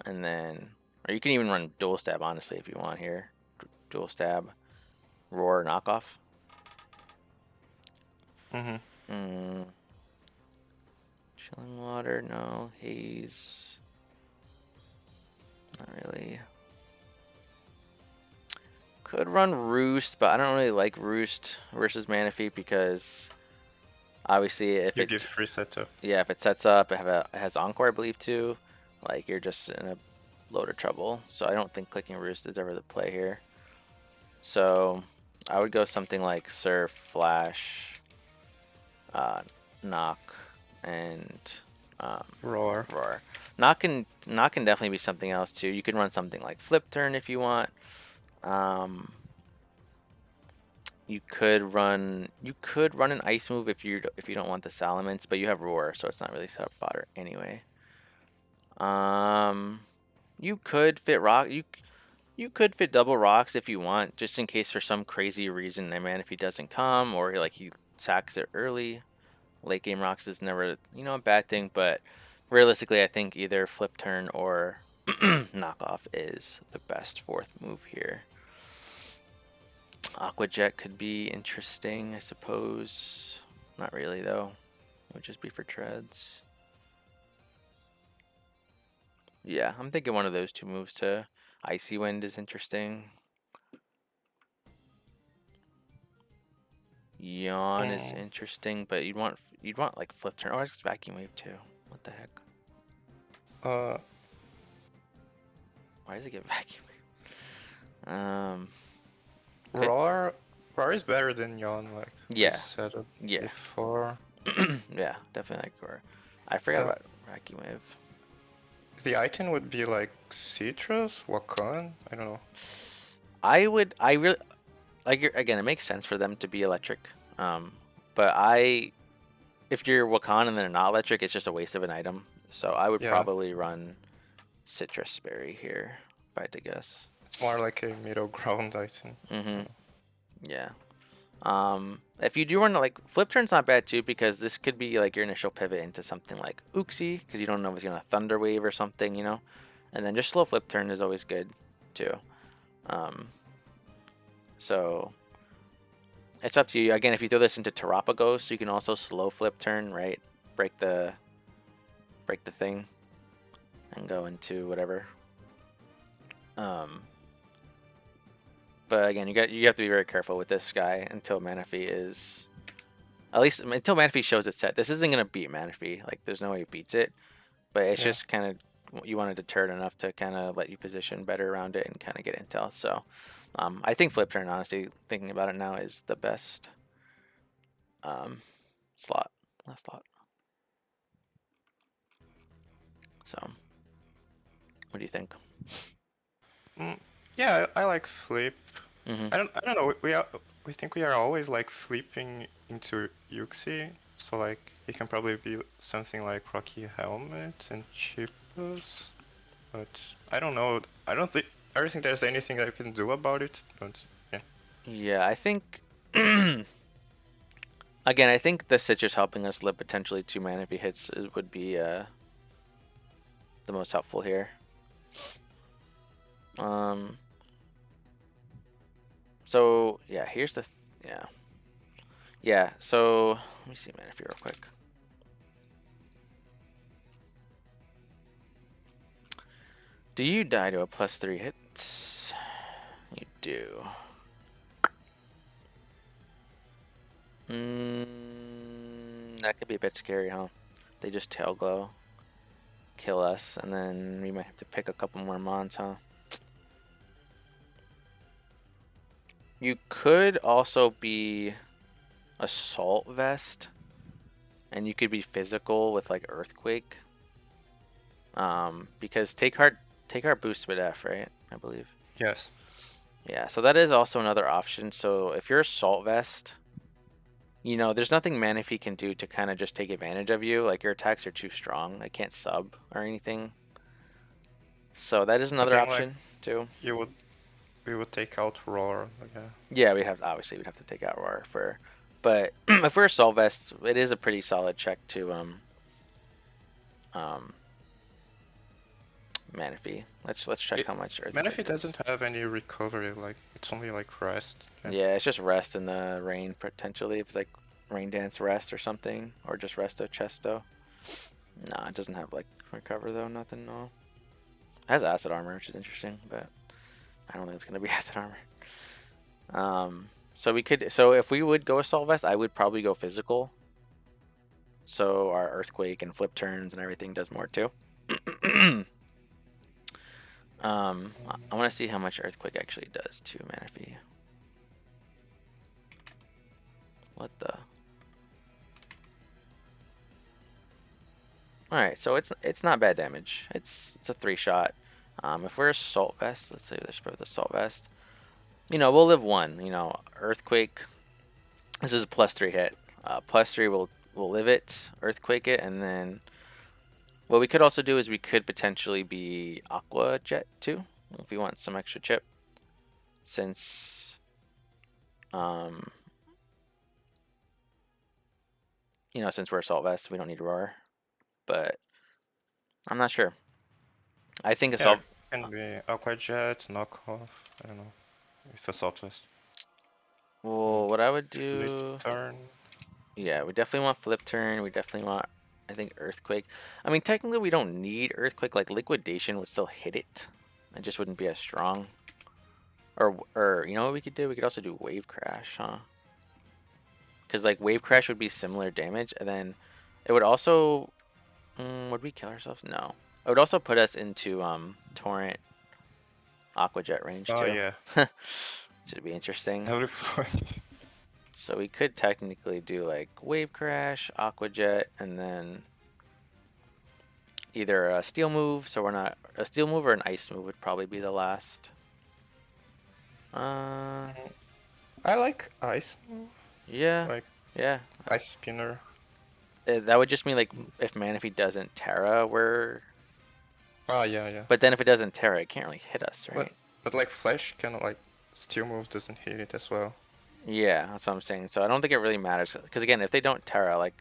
And then, or you can even run dual stab, honestly, if you want here. Dual stab, roar, knockoff. Chilling water, no. Haze. Not really. Could run Roost, but I don't really like Roost versus Manaphy because obviously if you give free setup. Yeah, if it sets up, it has Encore, I believe, too. Like, you're just in a load of trouble. So I don't think clicking Roost is ever the play here. So I would go something like Surf, Flash, Knock, and Roar. Knock can definitely be something else too. You can run something like Flip Turn if you want. You could run an Ice move if you don't want the Salamence, but you have Roar, so it's not really setup fodder anyway. You could fit Rock. You could fit double rocks if you want, just in case for some crazy reason if he doesn't come or like he sacks it early. Late game rocks is never, a bad thing, but realistically, I think either flip turn or knockoff is the best fourth move here. Aqua Jet could be interesting, I suppose. Not really, though. It would just be for treads. Yeah, I'm thinking one of those two moves to Icy Wind is interesting. Yawn is interesting, but you'd want like flip turn. Oh, it's Vacuum Wave too. What the heck? Why does it get Vacuum Wave? Roar is better than Yawn, like we said before. Yeah, definitely like Roar. I forgot about Vacuum Wave. The item would be like Citrus, Wakan. I don't know. I really like. Again, it makes sense for them to be electric. But if you're Wakan and they're not electric, it's just a waste of an item. So I would probably run Citrus Berry here, if I had to guess. It's more like a middle ground item. Yeah. If you do want to like flip turn's not bad too, because this could be like your initial pivot into something like Uxie, because you don't know if it's gonna Thunder Wave or something, and then just slow flip turn is always good too. So it's up to you. Again, if you throw this into terapagos, you can also slow flip turn, right? Break the thing and go into whatever. But again, you have to be very careful with this guy until Manaphy is, at least until Manaphy shows its set. This isn't gonna beat Manaphy. Like, there's no way it beats it. But it's just kind of, you want to deter it enough to kind of let you position better around it and kind of get intel. So I think flip turn, honestly, thinking about it now, is the best last slot. So what do you think? Yeah, I like flip. I don't know. We think we are always like flipping into Uxie, so like it can probably be something like Rocky Helmet and Chipus, but I don't know. I don't think there's anything I can do about it. But yeah. Yeah, I think. Again, I think the Citrus helping us live potentially 2 mana if he hits would be the most helpful here. So yeah, here's the so let me see Manaphy real quick. Do you die to a +3 hits? You do. That could be a bit scary, huh? They just tail glow, kill us, and then we might have to pick a couple more mons, huh? You could also be Assault Vest, and you could be physical with like Earthquake. Because take heart boosts with F, right? I believe. Yes. Yeah, so that is also another option. So if you're Assault Vest, there's nothing Manaphy can do to kind of just take advantage of you. Like, your attacks are too strong. I can't sub or anything. So that is another option too. We would take out Roar. Yeah, we'd have to take out Roar for. But if we're Assault Vests, it is a pretty solid check to Manaphy. Let's check how much Earthquake Manaphy doesn't have any recovery. Like, it's only like rest. Yeah, it's just rest in the rain potentially. If it's like Rain Dance rest or something, or just Resto Chesto. Nah, it doesn't have like recover though. Nothing. No. It has acid armor, which is interesting, but I don't think it's gonna be acid armor. So if we would go Assault Vest, I would probably go physical. So our Earthquake and flip turns and everything does more too. I want to see how much Earthquake actually does to Manaphy. What the? All right, so it's not bad damage. It's a 3-shot. If we're Assault Vest, let's say let's put the Assault Vest. We'll live 1. Earthquake. This is a +3 hit. +3 we'll live it, Earthquake it, and then what we could also do is we could potentially be Aqua Jet too, if we want some extra chip, since you know, since we're assault vest, we don't need roar. But I'm not sure. I think Yeah, assault. can be Aqua Jet, knockoff. I don't know. With Assault Vest. Well, what I would Flip do. turn. Yeah, we definitely want flip turn. We definitely want, I think, earthquake. I mean, technically, we don't need earthquake. Like liquidation would still hit it. It just wouldn't be as strong. Or you know what we could do? We could also do wave crash, huh? Because like wave crash would be similar damage, and then it would also. Would we kill ourselves? No. It would also put us into torrent aqua jet range Oh too. yeah. Should be interesting. That would be funny. So we could technically do like wave crash, aqua jet, and then either a steel move. So we're not a steel move or an ice move would probably be the last. I like Ice Move. Yeah, Like yeah. Ice Spinner. That would just mean like if Manaphy doesn't Terra, we're. Oh yeah, yeah. But then if it doesn't Terra, it can't really hit us, right? But like Flash kind of like Steel Move doesn't hit it as well. Yeah, that's what I'm saying. So I don't think it really matters because again, if they don't Terra, like,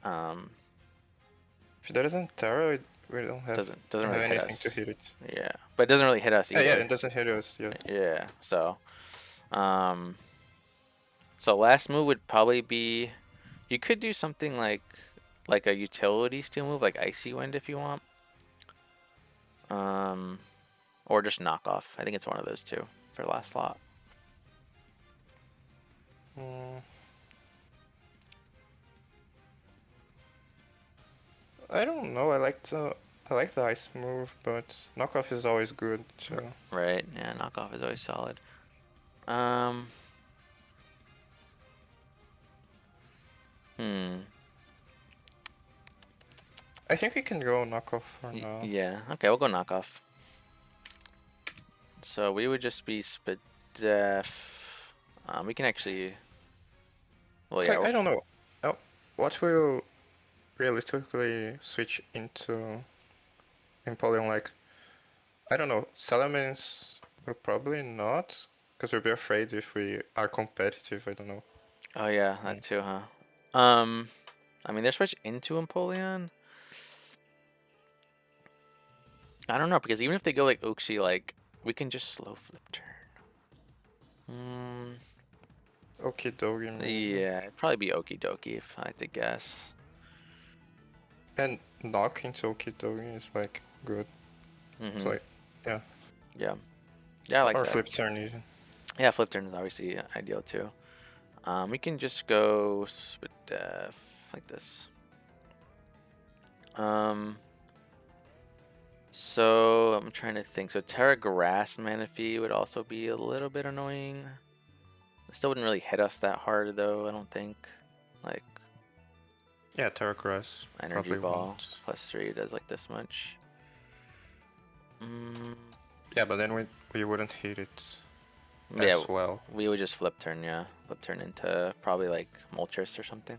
If it doesn't Terra, we don't have doesn't have really hit anything us. to hit it. Yeah, but it doesn't really hit us Yeah, either. yeah, it doesn't hit us. Yeah. Yeah, so last move would probably be, you could do something like a utility steel move like Icy Wind if you want. Or just knock off. I think it's one of those two for last slot. I don't know. I like the Ice Move, but knockoff is always good. So. Right. Yeah, knockoff is always solid. Hmm. I think we can go knockoff for now. Yeah. Okay, we'll go knockoff. So we would just be Spadef. We can actually. Well, yeah. I don't know. What will realistically switch into Empoleon? Like, I don't know. Salamence will probably not, because we'll be afraid if we are competitive. I don't know. Oh yeah, that too, huh? I mean, they're switched into Empoleon. I don't know because even if they go like Uxie, like we can just slow flip turn. Okie dokie. Yeah, it'd probably be Okie dokie if I had to guess. And knock into Okie dokie is like good. It's like, yeah. Yeah. Yeah, I like or that. flip turn even. Yeah, flip turn is obviously ideal too. We can just go Spadef like this. So I'm trying to think. So Terra Grass Manaphy would also be a little bit annoying. It still wouldn't really hit us that hard though, I don't think. Like, yeah, Terra Grass. Energy Ball +3 does like this much. Yeah, but then we wouldn't hit it Yeah, as well. we would just flip turn, yeah. Flip turn into probably like Moltres or something.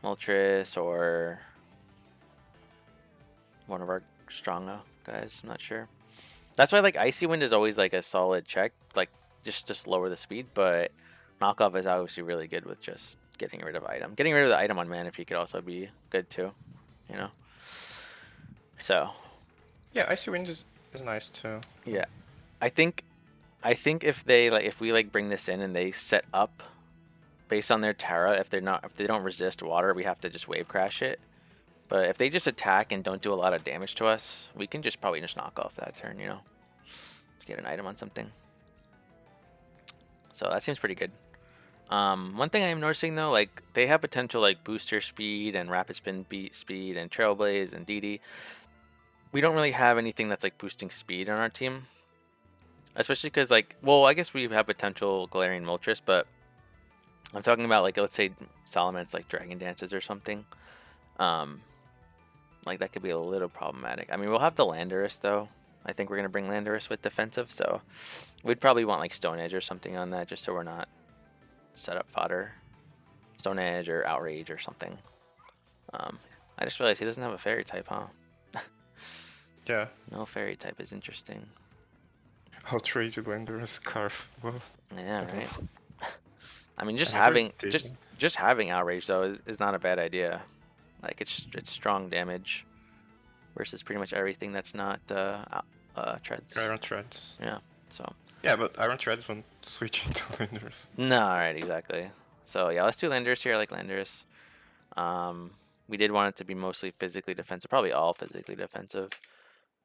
Moltres or one of our Stronga guys, I'm not sure. That's why like Icy Wind is always like a solid check, like just lower the speed, but knockoff is obviously really good with just getting rid of item. Getting rid of the item on Manaphy could also be good too, you know. So yeah, Icy Wind is nice too. Yeah. I think if we bring this in and they set up based on their Tera, if they don't resist water, we have to just wave crash it. But if they just attack and don't do a lot of damage to us, we can probably just knock off that turn, you know. Get an item on something. So that seems pretty good. One thing I am noticing though, like they have potential like booster speed and rapid spin speed and trailblaze and DD. We don't really have anything that's like boosting speed on our team. Especially because like, well, I guess we have potential Galarian Moltres, but I'm talking about like, let's say Salamence like Dragon Dances or something. Like that could be a little problematic. I mean, we'll have the Landorus though. I think we're gonna bring Landorus with defensive, so we'd probably want like Stone Edge or something on that, just so we're not set up fodder. Stone Edge or Outrage or something. I just realized he doesn't have a Fairy type, huh? Yeah. No fairy type is interesting. Outrage Blender Scarf. Well, Yeah, I don't right. know. I mean, I never did. just having outrage though is not a bad idea. Like it's strong damage versus pretty much everything that's not treads. Iron Treads. Yeah. So Yeah, but Iron Treads won't switch into Blenders. no, all right, exactly. So yeah, let's do Landorus here. I like Landorus. We did want it to be mostly physically defensive, probably all physically defensive,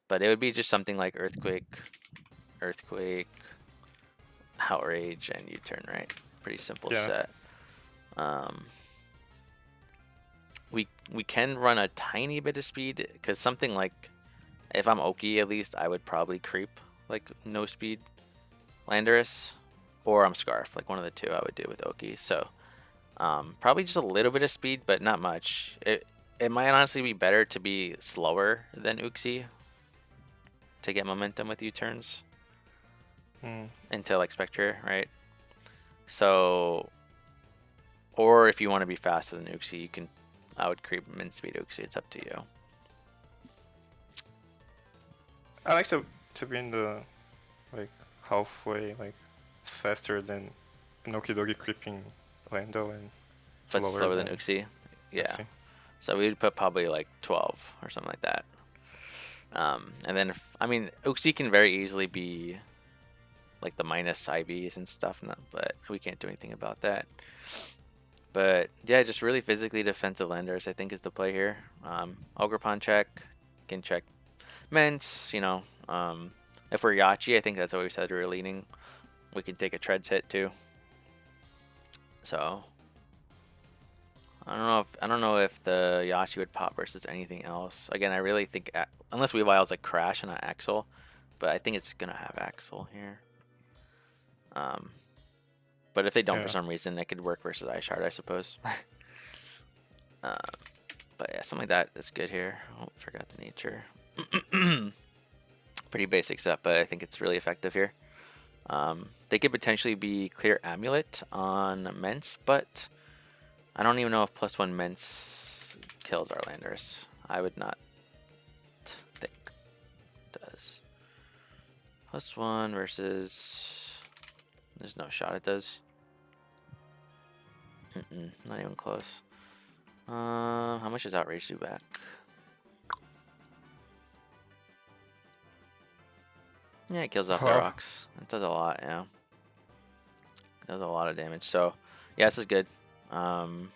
but it would be just something like Earthquake, Outrage, and U-turn, right? Pretty simple Yeah. set. We can run a tiny bit of speed because something like, if I'm Oki at least, I would probably creep like no speed Landorus, or I'm Scarf, like one of the two I would do with Oki. So probably just a little bit of speed, but not much. It might honestly be better to be slower than Uxie to get momentum with U-turns into like Spectrier, right? So, or if you want to be faster than Uxie, I would creep min speed Uxie. It's up to you. I like to be in the like halfway, like faster than an Okidogi creeping Lando and But slower than Uxie. Yeah. Uxie. So we would put probably like 12 or something like that. And then, Uxie can very easily be like the minus IVs and stuff, but we can't do anything about that. But yeah, just really physically defensive Landers, I think, is the play here. Ogrepon check, can check Ments, if we're Yachi, I think that's what we said we were leaning. We can take a Treads hit too. So I don't know if the Yachi would pop versus anything else. Again, I really think unless Weavile's like Crash and not Axel, but I think it's gonna have Axel here. But if they don't for some reason, it could work versus Ishard, I suppose. But yeah, something like that is good here. Oh, forgot the nature. Pretty basic stuff, but I think it's really effective here. They could potentially be Clear Amulet on Ments, but I don't even know if +1 Ments kills our Landers. I would not think it does. +1 versus... There's no shot it does. Not even close. How much does Outrage do back? Yeah, it kills off the rocks. It does a lot, yeah. It does a lot of damage. So, yeah, this is good. And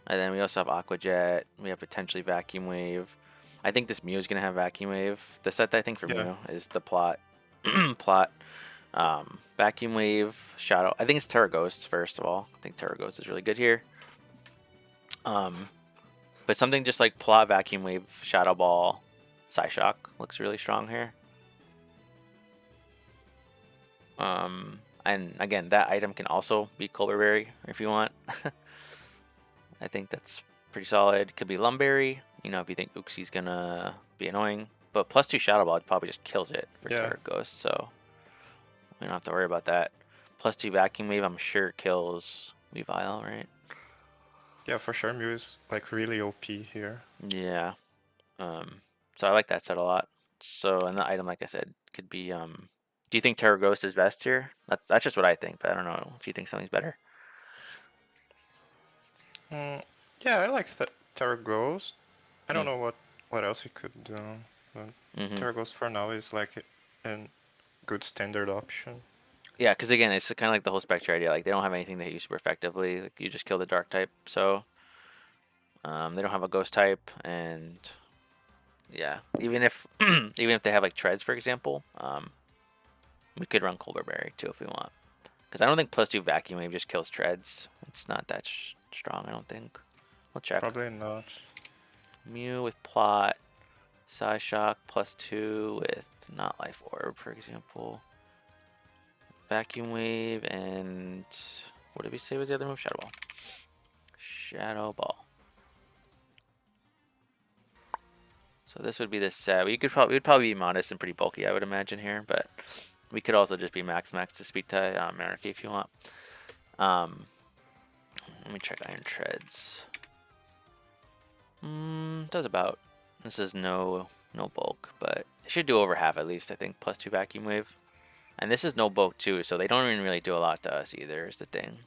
then we also have Aqua Jet. We have potentially Vacuum Wave. I think this Mew is going to have Vacuum Wave. The set I think for Mew is the plot. Vacuum Wave, Shadow. I think it's terapagos first of all. I think terapagos is really good here. But something just like plot, Vacuum Wave, Shadow Ball, Psyshock looks really strong here. And again, that item can also be Colberberry if you want. I think that's pretty solid. Could be Lumberry, if you think Uxie's gonna be annoying. But +2 Shadow Ball probably just kills it for terapagos, so we don't have to worry about that. +2 Vacuum Wave, I'm sure kills Weavile, right? Yeah, for sure. Mew is like really OP here. Yeah. So I like that set a lot. So, and the item, like I said, could be. Do you think terapagos is best here? That's just what I think, but I don't know if you think something's better. Yeah, I like terapagos. I don't know what else he could do. But terapagos for now is like a good standard option. Yeah, because again, it's kind of like the whole Spectre idea. Like they don't have anything that hit you super effectively. Like you just kill the dark type, so they don't have a ghost type, and yeah, even if they have like treads, for example, we could run Colberberry too if we want. Because I don't think +2 Vacuum Wave just kills treads. It's not that strong, I don't think. We'll check. Probably not. Mew with plot, Psyshock +2 with not Life Orb, for example. Vacuum Wave and what did we say was the other move? Shadow Ball. Shadow Ball. So this would be the set. We'd probably be modest and pretty bulky, I would imagine here, but we could also just be max to speed to Monarchy if you want. Let me check Iron Treads. Does about This is no bulk, but it should do over half at least, I think, +2 vacuum wave. And this is no bulk too, so they don't even really do a lot to us either, is the thing.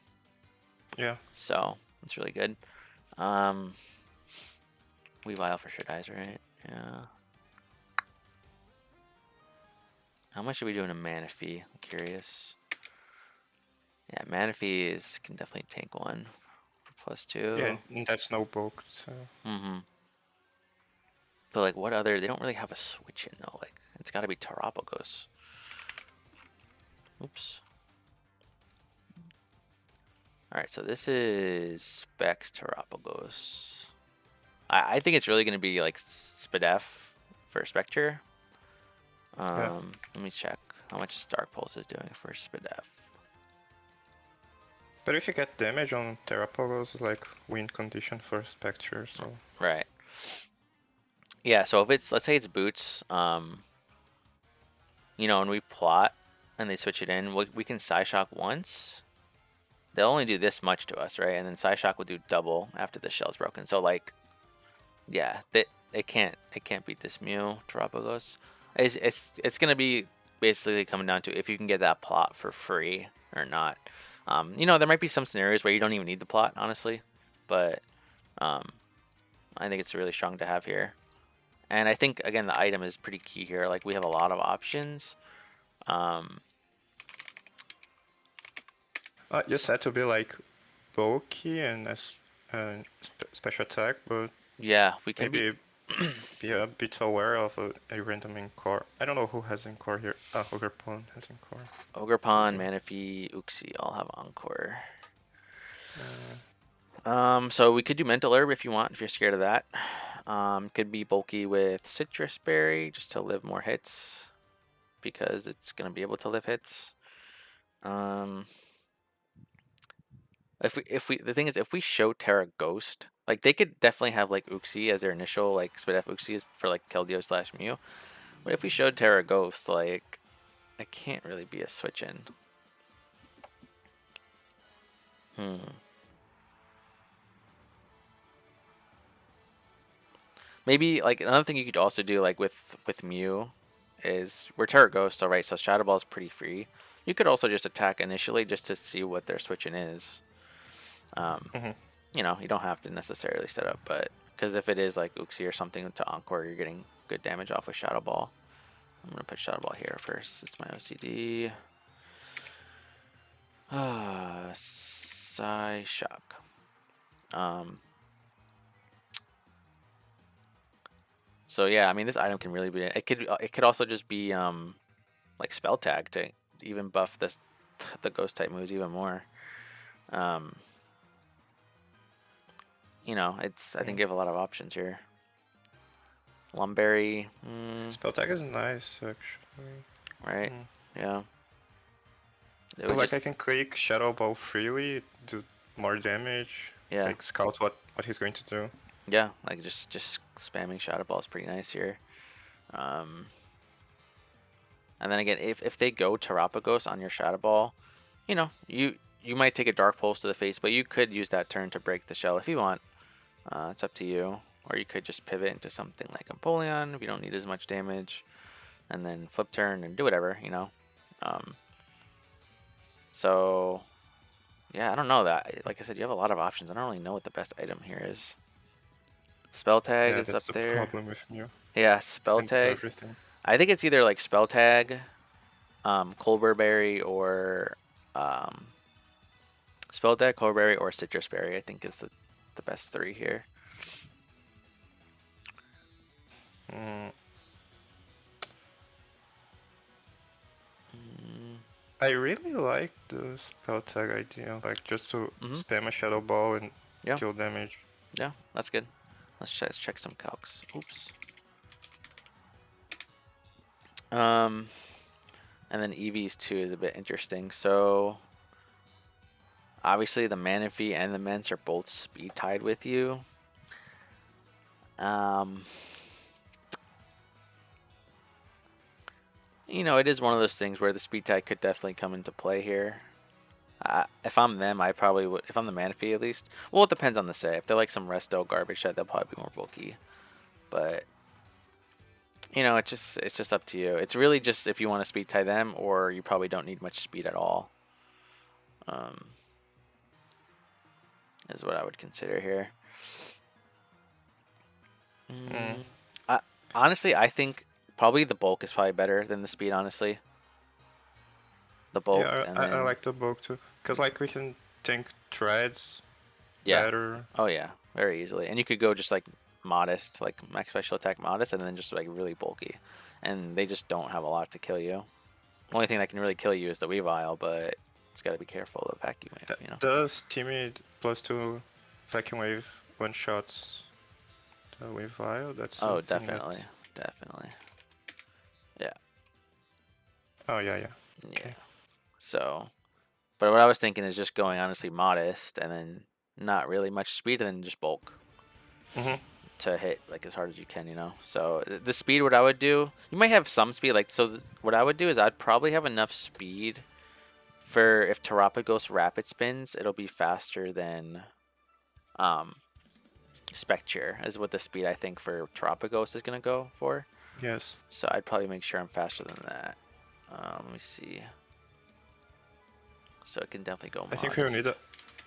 Yeah. So it's really good. Weavile for sure dies, right? Yeah. How much are we doing in Manaphy? I'm curious. Yeah, Manaphy can definitely tank one for +2. Yeah, and that's no bulk, so. But like, what other? They don't really have a switch in though. Like, it's got to be terapagos. Oops. All right, so this is Specs terapagos. I think it's really going to be like Spadef for Spectrier. Yeah. Let me check how much Dark Pulse is doing for Spadef. But if you get damage on terapagos, like win condition for Spectrier, so. Right. Yeah, so if it's, let's say it's boots, you know, and we plot and they switch it in, we can Psyshock once. They'll only do this much to us, right? And then Psyshock will do double after the shell's broken. So like, yeah, it can't beat this Mew Terapagos. It's gonna be basically coming down to if you can get that plot for free or not. You know, there might be some scenarios where you don't even need the plot, honestly, but I think it's really strong to have here. And I think again the item is pretty key here. Like we have a lot of options. You said to be like bulky and special attack, but Yeah, we can maybe be a bit aware of a random Encore. I don't know who has Encore here. Ogrepawn has Encore. Ogrepawn, Manaphy, Uxie all have Encore. So we could do Mental Herb if you want, if you're scared of that. Could be bulky with Citrus Berry just to live more hits because it's gonna be able to live hits. If we the thing is if we show Terra Ghost, like they could definitely have like Uxie as their initial like Spadef Uxie is for like Keldeo / Mew. But if we showed Terra Ghost, like it can't really be a switch in. Maybe like another thing you could also do like with Mew is we're Terra Ghost, alright, so Shadow Ball is pretty free. You could also just attack initially just to see what their switching is. You know, you don't have to necessarily set up, but because if it is like Uxie or something to Encore, you're getting good damage off with Shadow Ball. I'm gonna put Shadow Ball here first. It's my OCD. Psyshock. So yeah, I mean this item can really be. It could also just be like spell tag to even buff the ghost type moves even more. You know, I think you have a lot of options here. Lumberry. Spell tag is nice actually. Right. Yeah. Like I can click Shadow Ball freely, do more damage. Yeah. Like scout what he's going to do. Yeah, like just spamming Shadow Ball is pretty nice here. And then again, if they go Terapagos on your Shadow Ball, you know, you might take a Dark Pulse to the face, but you could use that turn to break the shell if you want. It's up to you. Or you could just pivot into something like Empoleon if you don't need as much damage. And then flip turn and do whatever, you know. So, yeah, I don't know that. Like I said, you have a lot of options. I don't really know what the best item here is. Spell tag is up there. That's the problem with Mew. Yeah, spell tag. Everything. I think it's either like spell tag, Colbur Berry, or spell tag, Colbur Berry, or Citrus Berry. I think is the best three here. I really like the spell tag idea, like just to spam a Shadow Ball and kill damage. Yeah, that's good. Let's check some calcs. Oops. And then EVs too is a bit interesting. So obviously the Manaphy and the Mence are both speed tied with you. You know, it is one of those things where the speed tag could definitely come into play here. If I'm them, I probably would. If I'm the Manaphy, at least. Well, it depends on the set. If they're like some resto garbage set, they'll probably be more bulky. But You know, it's just up to you. It's really just if you want to speed tie them, or you probably don't need much speed at all. Is what I would consider here. Mm. I, honestly, I think probably the bulk is probably better than the speed. Honestly, the bulk Yeah, and I then like the book too, cause like we can think threads yeah, better. oh yeah, very easily. And you could go just like modest, like max special attack modest, and then just like really bulky, and they just don't have a lot to kill you. Only thing that can really kill you is the Weavile, but it's got to be careful of vacuum wave. You know. Does Timmy +2 vacuum wave one shots with Vile? That's the Oh, thing that. definitely, definitely. Yeah, Oh yeah. yeah. Okay. So, but what I was thinking is just going honestly modest, and then not really much speed, and then just bulk Mhm. to hit like as hard as you can, you know. So the speed, what I would do, you might have some speed. Like so, what I would do is I'd probably have enough speed for if terapagos rapid spins, it'll be faster than um Spectrier is what the speed I think for terapagos is gonna go for. Yes. So I'd probably make sure I'm faster than that. Let me see. So it can definitely go I think modest.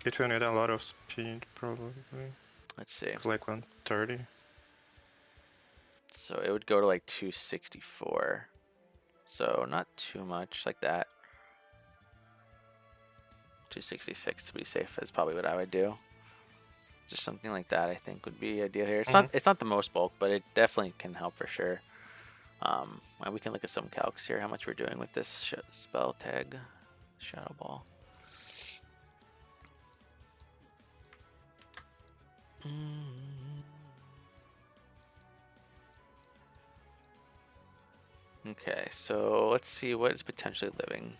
it will need a lot of speed probably. Let's see. Like 130. So it would go to like 264. So not too much like that. 266 to be safe is probably what I would do. Just something like that I think would be ideal here. It's not the most bulk, but it definitely can help for sure. And we can look at some calcs here, how much we're doing with this spell tag, Shadow Ball. Okay, so let's see what is potentially living.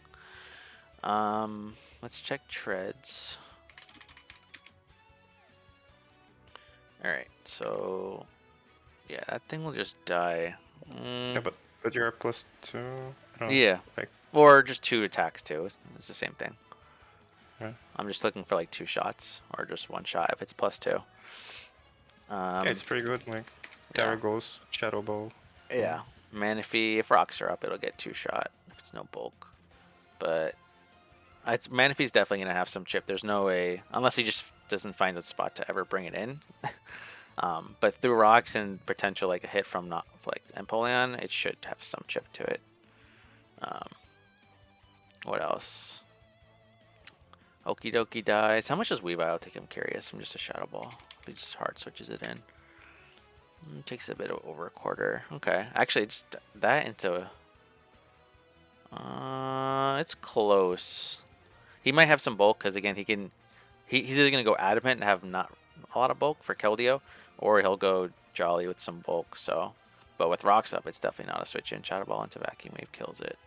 Let's check treads. Alright, so yeah, that thing will just die. Yeah, but you're +2. No, Yeah, like or just 2 attacks too. It's the same thing. yeah. I'm just looking for like 2 shots or just 1 shot if it's +2. Yeah, it's pretty good. Like Yeah. terapagos, Shadow Ball. Yeah, Manaphy, if rocks are up, it'll get 2 shot if it's no bulk. But Manaphy's definitely gonna have some chip. There's no way, unless he just doesn't find a spot to ever bring it in. But through rocks and potential like a hit from not like Empoleon, it should have some chip to it. What else? Okie dokie dies. How much does Weavile take? I'm curious. I'm just a Shadow Ball. If he just hard switches it in. Takes a bit of over a quarter. Okay. Actually, it's that into... it's close. He might have some bulk, because again, he's either going to go Adamant and have not a lot of bulk for Keldeo, or he'll go Jolly with some bulk, so... But with rocks up, it's definitely not a switch in. Shadow Ball into Vacuum Wave kills it.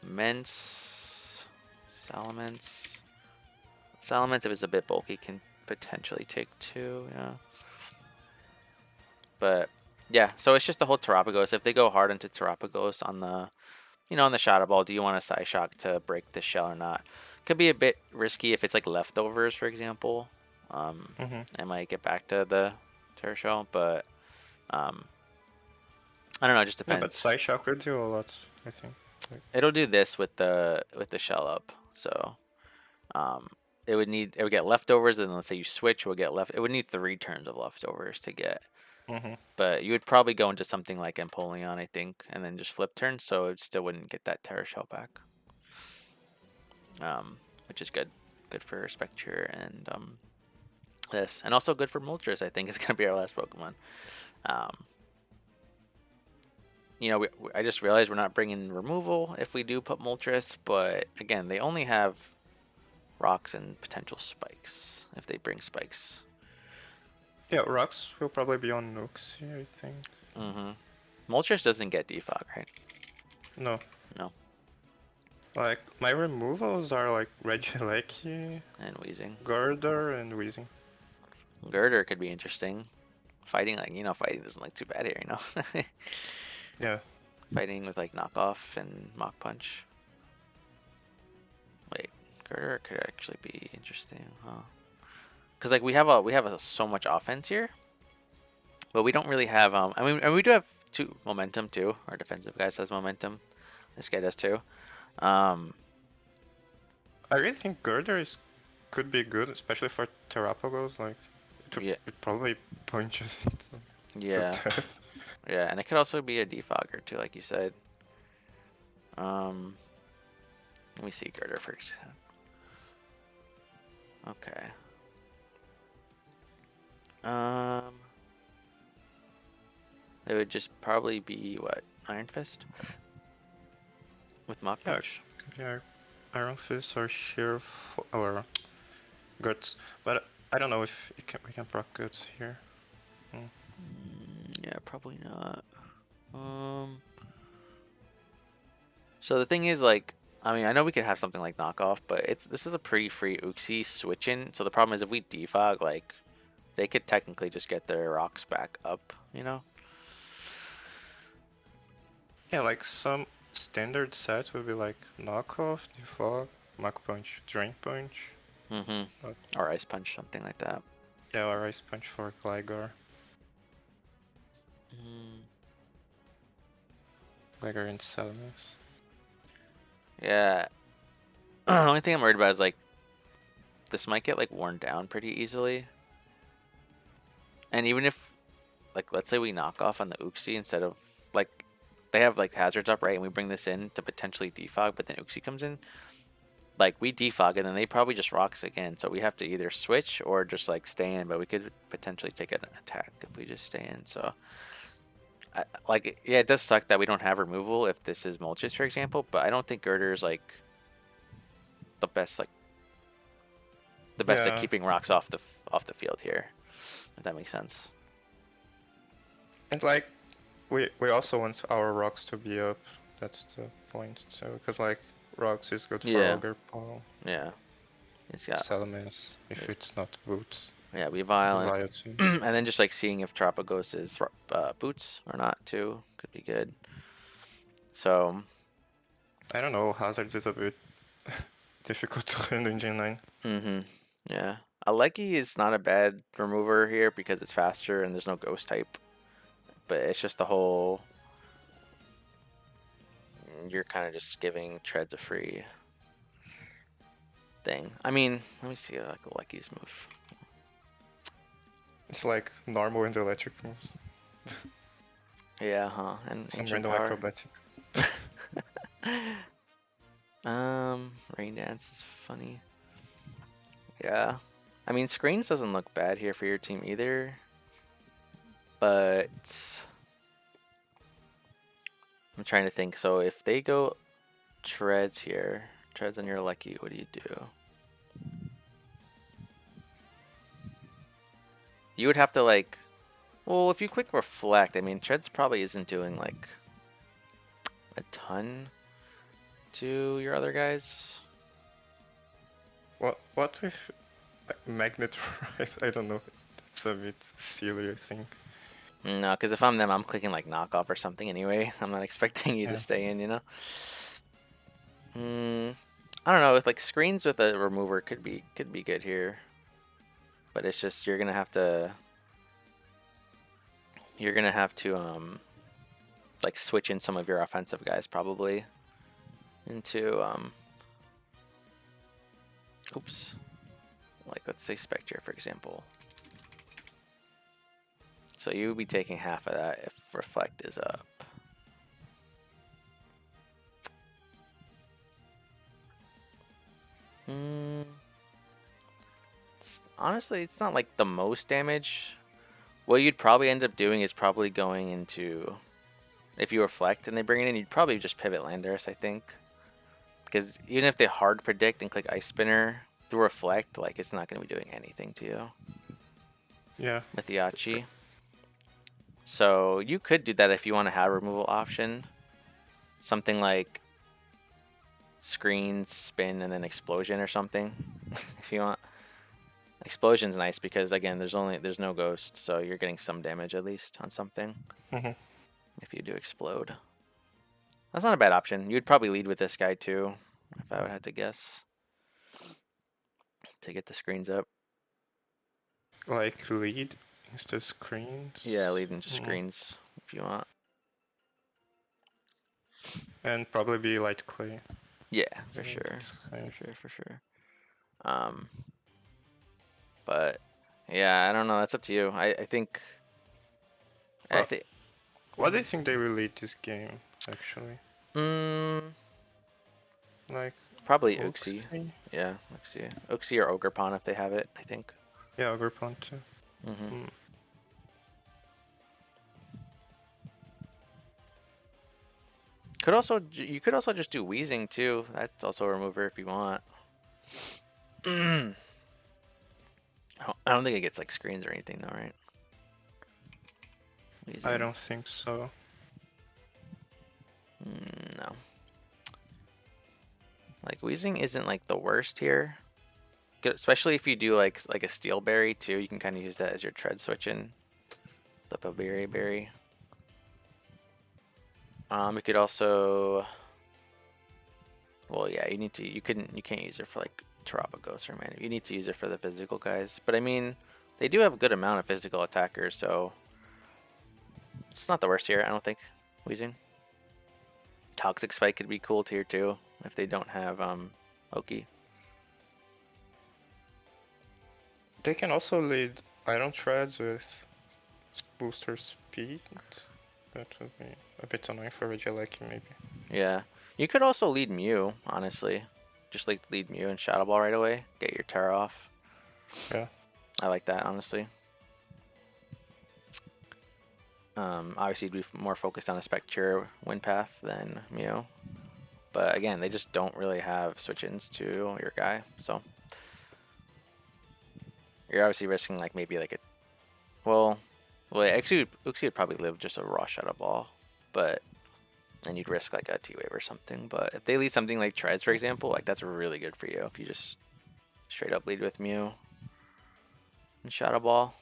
Mence... Salamence... Salamence, if it's a bit bulky, can potentially take 2, yeah. But yeah, so it's just the whole Terapagos. If they go hard into Terapagos on the, on the Shadow Ball, do you want a Psy Shock to break the shell or not? Could be a bit risky if it's like leftovers, for example. I might get back to the Terra Shell, but I don't know. It just Yeah, but depends. Psy Shock will do a lot, I think. Like, It'll do this with the shell up. So it would get leftovers, and let's say you switch, it would get left. It would need 3 turns of leftovers to get. But you would probably go into something like Empoleon, I think, and then just flip turn, so it still wouldn't get that Terra Shell back. Which is good. Good for Spectrier and this. And also good for Moltres, I think, is going to be our last Pokemon. I just realized we're not bringing removal if we do put Moltres, but again, they only have rocks and potential spikes if they bring spikes. yeah, rocks will probably be on Nooks here, I think. Moltres doesn't get defog, right? No. No. Like, my removals are like Regieleki, And Wheezing. Girder, and Wheezing. Girder could be interesting. Fighting, fighting doesn't look too bad here, Yeah. Fighting with, knockoff and Mach Punch. Wait, Girder could actually be interesting, huh? Because, we have so much offense here. But we don't really have I mean, and we do have two momentum too. Our defensive guy has momentum. This guy does too. Um, I really think Girder could be good, especially for terapagos. Like yeah, it probably punches it to yeah, death. yeah, and it could also be a defogger too, like you said. Um, Let me see Girder first. Okay. Um, it would just probably be what, Iron Fist with Mach Yeah, Punch. could be Iron Fist or or Guts, but I don't know if we can proc Guts here. Yeah, probably not. Um, so the thing is, like, I mean, I know we could have something like knockoff, but this is a pretty free Uxie switch in. So the problem is if we defog, like, they could technically just get their rocks back up, you know? Yeah, like some standard sets would be like knockoff, defog, Mach Punch, Drain Punch. Mm-hmm. Or Ice Punch, something like that. Yeah, or Ice Punch for Gligar. Gligar and Salamis. Yeah. The only thing I'm worried about is, like, this might get, like, worn down pretty easily. And even if, like, let's say we knock off on the Uxie instead of, like, they have, like, hazards up, right? And we bring this in to potentially defog, but then Uxie comes in. Like, we defog, and then they probably just rocks again. So we have to either switch or just, like, stay in. But we could potentially take an attack if we just stay in. So, like, yeah, it does suck that we don't have removal if this is Moltres, for example. But I don't think Girder is, like, the best, like, at keeping rocks off the field here. If that makes sense. And like, we also want our rocks to be up. That's the point. So because like rocks is good for Ogre Paw. Yeah. It's got Salamis if it's not boots. Yeah, be violent. Too. And then just like seeing if Terapagos is boots or not too could be good. So I don't know. Hazards is a bit difficult to learn in Gen 9. Mm-hmm. Yeah. Aleki is not a bad remover here because it's faster and there's no ghost type. But it's just the whole you're kind of just giving treads a free thing. I mean, let me see like Aleki's move. It's like normal and electric moves. Yeah, huh? And some random acrobatics. Rain Dance is funny. Yeah. I mean, screens doesn't look bad here for your team either. But I'm trying to think. So if they go treads here, treads on your Lucky, what do you do? You would have to like, well, if you click reflect, I mean, treads probably isn't doing like a ton to your other guys. What with Magnet Rise? I don't know. That's a bit silly, I think. No, because if I'm them, I'm clicking like knockoff or something anyway. I'm not expecting you to stay in, you know? I don't know. With like screens with a remover could be good here. But it's just you're gonna have to like switch in some of your offensive guys probably into oops, like let's say Spectrier for example. So you would be taking half of that if reflect is up. Honestly, it's not like the most damage. What you'd probably end up doing is probably going into, if you reflect and they bring it in, you'd probably just pivot Landorus, I think. Because even if they hard predict and click Ice Spinner through reflect, like it's not going to be doing anything to you. Yeah. With the Yachi. So you could do that if you want to have a removal option. Something like screen, spin, and then explosion or something. If you want. Explosion's nice because again, there's no ghost, so you're getting some damage at least on something. If you do explode. That's not a bad option. You'd probably lead with this guy too, if I would have to guess. To get the screens up. Like lead instead screens. Yeah, lead into screens if you want. And probably be light clay. Yeah, for sure. For sure. But yeah, I don't know. That's up to you. I think. Well, I think. What do you think they will lead this game, actually? Like Probably Uxie. Yeah, Uxie or Ogrepon if they have it, I think. Yeah, Ogrepon too. You could also just do Wheezing too. That's also a remover if you want. I don't think it gets like screens or anything though, right? Wheezing. I don't think so. No. Like Wheezing isn't like the worst here. Especially if you do like a Steel Berry too, you can kind of use that as your tread switch in. The Berry. You could also, well, yeah, you can't use it for like terapagos or man. You need to use it for the physical guys. But I mean, they do have a good amount of physical attackers, so it's not the worst here, I don't think. Wheezing. Toxic Spike could be cool tier too if they don't have Oki. They can also lead Iron Treads with booster speed. That would be a bit annoying for Regieleki, maybe. Yeah. You could also lead Mew, honestly. Just like lead Mew and Shadow Ball right away. Get your Terra off. Yeah. I like that, honestly. Obviously, you'd be more focused on a Spectrier win path than Mew. But again, they just don't really have switch-ins to your guy, so you're obviously risking like maybe like a well actually Uxie would probably live just a raw Shadow Ball, but then you'd risk like a T-Wave or something. But if they lead something like Treads, for example, like that's really good for you if you just straight up lead with Mew and Shadow Ball.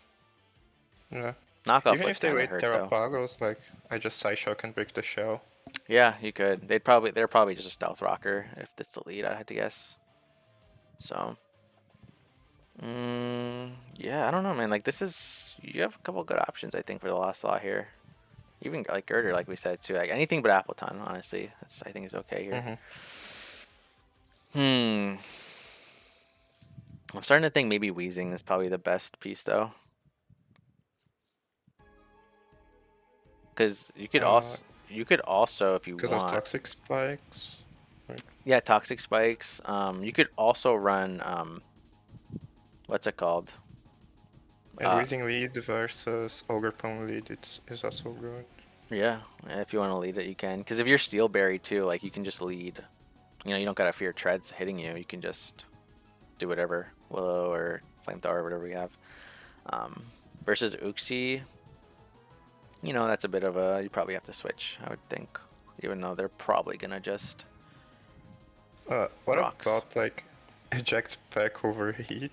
Yeah. Knockoff Even if they lead Terapagos, like I just Sideshock and break the shell. Yeah, you could. They're probably just a stealth rocker if that's the lead, I had to guess. So yeah, I don't know, man. Like you have a couple good options I think for the last slot here. Even like Girder, like we said too. Like anything but Appleton, honestly. I think is okay here. I'm starting to think maybe Wheezing is probably the best piece though. Because you could also if you want. Because of Toxic Spikes. Right? Yeah, Toxic Spikes. You could also run what's it called? And Wheezing lead versus Ogrepon lead is also good. Yeah, if you want to lead it, you can. Because if you're Steel Berry too, like you can just lead. You know, you don't gotta fear Treads hitting you. You can just do whatever, Willow or Flamethrower or whatever we have. Versus Uxie, you know, that's a bit of a. You probably have to switch, I would think, even though they're probably gonna just. What about like eject pack overheat?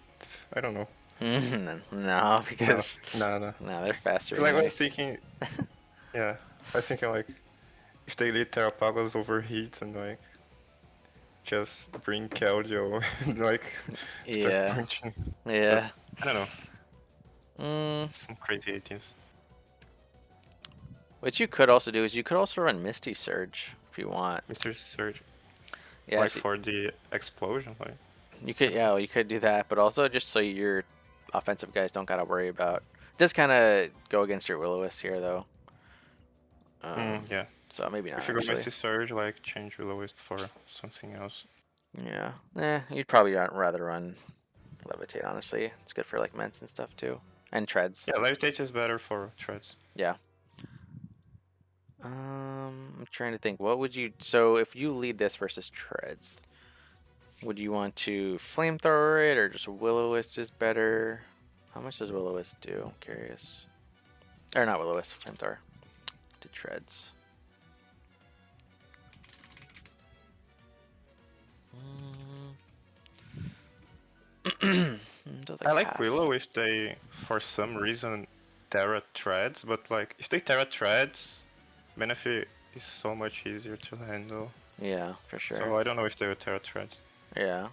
I don't know. No, because no, they're faster. Like I was thinking, yeah, I was thinking like if they lead Terapagos overheat and like just bring Keldeo and like start punching. Yeah. But, I don't know. Some crazy ideas. What you could also do is you could also run Misty Surge if you want. Misty Surge. Yeah. Like for the explosion, like. You could, yeah, you could do that, but also just so your offensive guys don't gotta worry about. It does kind of go against your Will-O-Wisp here, though. Yeah. So maybe not. If you go Misty Surge, like change Will-O-Wisp for something else. Yeah. You'd probably rather run Levitate. Honestly, it's good for like Ments and stuff too, and Treads. Yeah, Levitate is better for Treads. Yeah. I'm trying to think. What would you? So if you lead this versus Treads. Would you want to Flamethrower it or just Will-O-Wisp is better? How much does Will-O-Wisp do? I'm curious. Or not Will-O-Wisp, Flamethrower. To Treads. I like Willow if they, for some reason, Terra Treads, but like if they Terra Treads, Menefee is so much easier to handle. Yeah, for sure. So I don't know if they would Terra Treads. Yeah.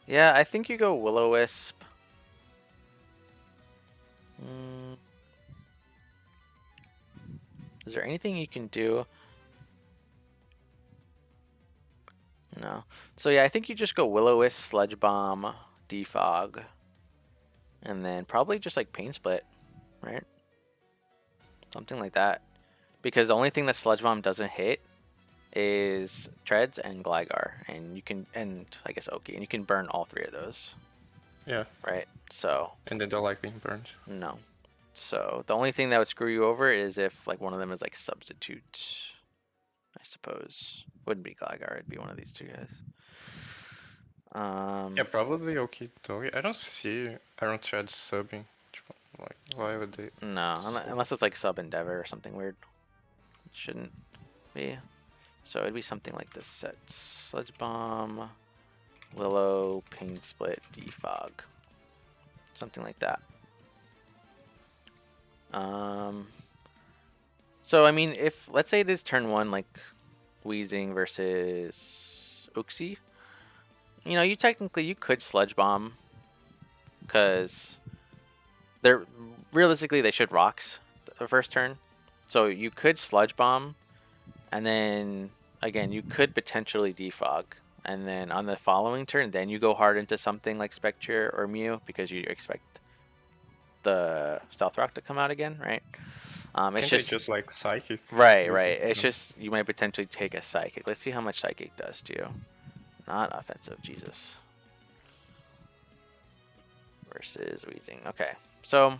Yeah, I think you go Will-O-Wisp. Mm, is there anything you can do? No. So yeah, I think you just go Will-O-Wisp, Sludge Bomb, Defog, and then probably just like Pain Split, right? Something like that. Because the only thing that Sludge Bomb doesn't hit is Treads and Gligar, and you can, and I guess Oki, and you can burn all three of those, Yeah, right? So and they don't like being burned. no. So the only thing that would screw you over is if like one of them is like Substitute, I suppose. Wouldn't be Gligar, it'd be one of these two guys. Yeah, probably Okidogi. I don't see Iron Tread subbing. Like, why would they? No, unless it's like Sub Endeavor or something weird. It shouldn't be. So it'd be something like this set. Sludge Bomb, Willow, Pain Split, Defog. Something like that. So I mean, if let's say it is turn one, like Weezing versus Uxie, you know, you technically you could Sludge Bomb, because they're realistically they should rocks the first turn, so you could Sludge Bomb, and then again you could potentially Defog, and then on the following turn, then you go hard into something like Spectrier or Mew because you expect the Stealth Rock to come out again, right? It's Can't they just like Psychic? right. Weezing? It's just you might potentially take a Psychic. Let's see how much Psychic does to you. Not offensive, Jesus. Versus Weezing. Okay, so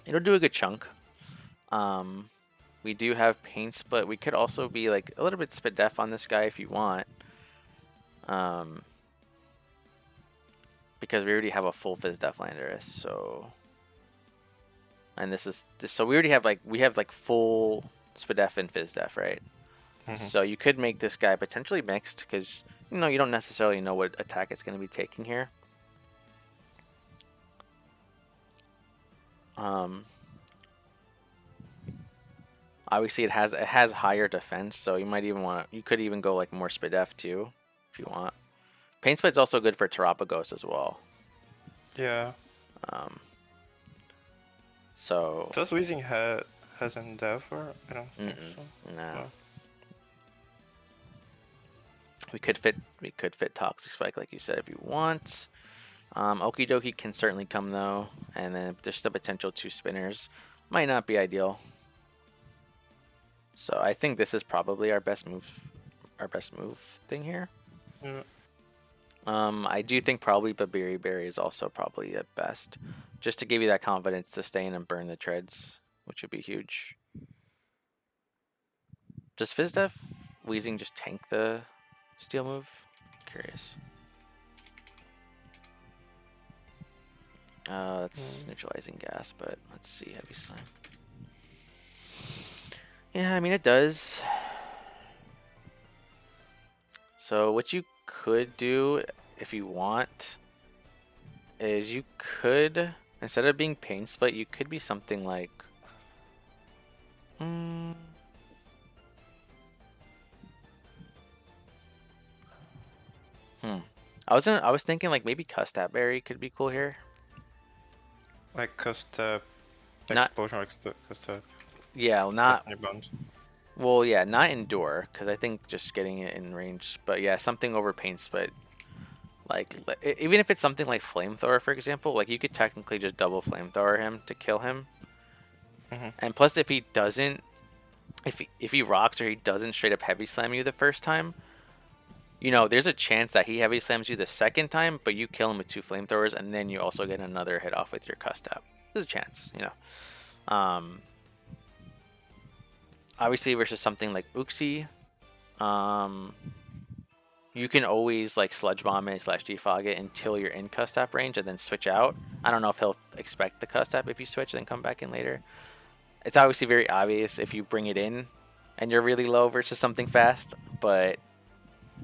it'll do a good chunk. We do have Pain Split. We could also be like a little bit spit def on this guy if you want. Because we already have a full Fizz Def Landorus, so. And so we already have like full Spidef and Fizz Def, right? So you could make this guy potentially mixed because you know you don't necessarily know what attack it's going to be taking here. Obviously it has higher defense, so you could even go like more Spidef too if you want. Pain Split's also good for terapagos as well. Yeah. So Does Weezing has Endeavor? I don't think so. no. We could fit Toxic Spike like you said if you want. Okidoki can certainly come though, and then just the potential 2 spinners might not be ideal. So I think this is probably our best move thing here. Yeah. I do think probably Babiri Berry is also probably the best, just to give you that confidence to stay in and burn the treads, which would be huge. Does Fizdef Weezing just tank the steel move? Curious. That's neutralizing gas, but let's see. Heavy Slime. Yeah, I mean it does. So what you could do if you want is you could, instead of being Pain Split, you could be something like I was thinking like maybe Custap Berry could be cool here. Like Custap, Explosion, Custap. Yeah, not. Bombs. Well, yeah, not Endure, because I think just getting it in range. But yeah, something over Pain Split. Like, even if it's something like Flamethrower, for example, like you could technically just double Flamethrower him to kill him. And plus, if he doesn't, if he rocks or he doesn't straight up Heavy Slam you the first time, you know, there's a chance that he Heavy Slams you the second time, but you kill him with 2 Flamethrowers, and then you also get another hit off with your Custap. There's a chance, you know. Obviously, versus something like Uxie, you can always like Sludge Bomb it / Defog it until you're in Custap range and then switch out. I don't know if he'll expect the Custap if you switch and then come back in later. It's obviously very obvious if you bring it in and you're really low versus something fast, but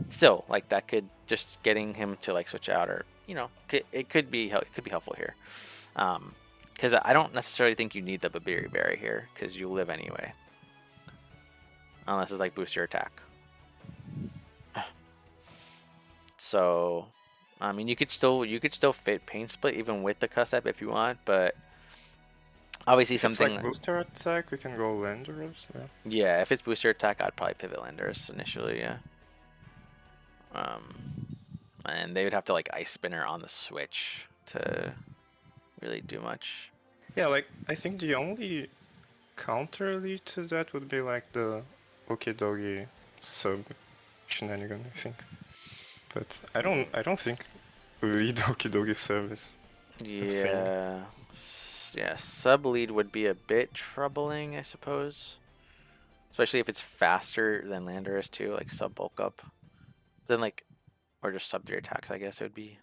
still, like that could just getting him to like switch out, or you know, it could be helpful here. Because I don't necessarily think you need the Babiri Berry here because you live anyway. Unless it's like boost your attack. So, I mean, you could still fit Pain Split even with the Custap if you want, but Obviously, If it's like something. booster attack, we can go Landers. Yeah. Yeah, if it's booster attack, I'd probably pivot Landers initially. Yeah. And they would have to like Ice Spinner on the switch to really do much. Yeah, like I think the only counter lead to that would be like the Okidogi sub shenanigan, I think. But I don't think lead Okidogi sub is a thing. Yeah. Yeah, sub lead would be a bit troubling, I suppose. Especially if it's faster than Landorus too, like sub bulk up. Then like, or just sub 3 attacks, I guess it would be.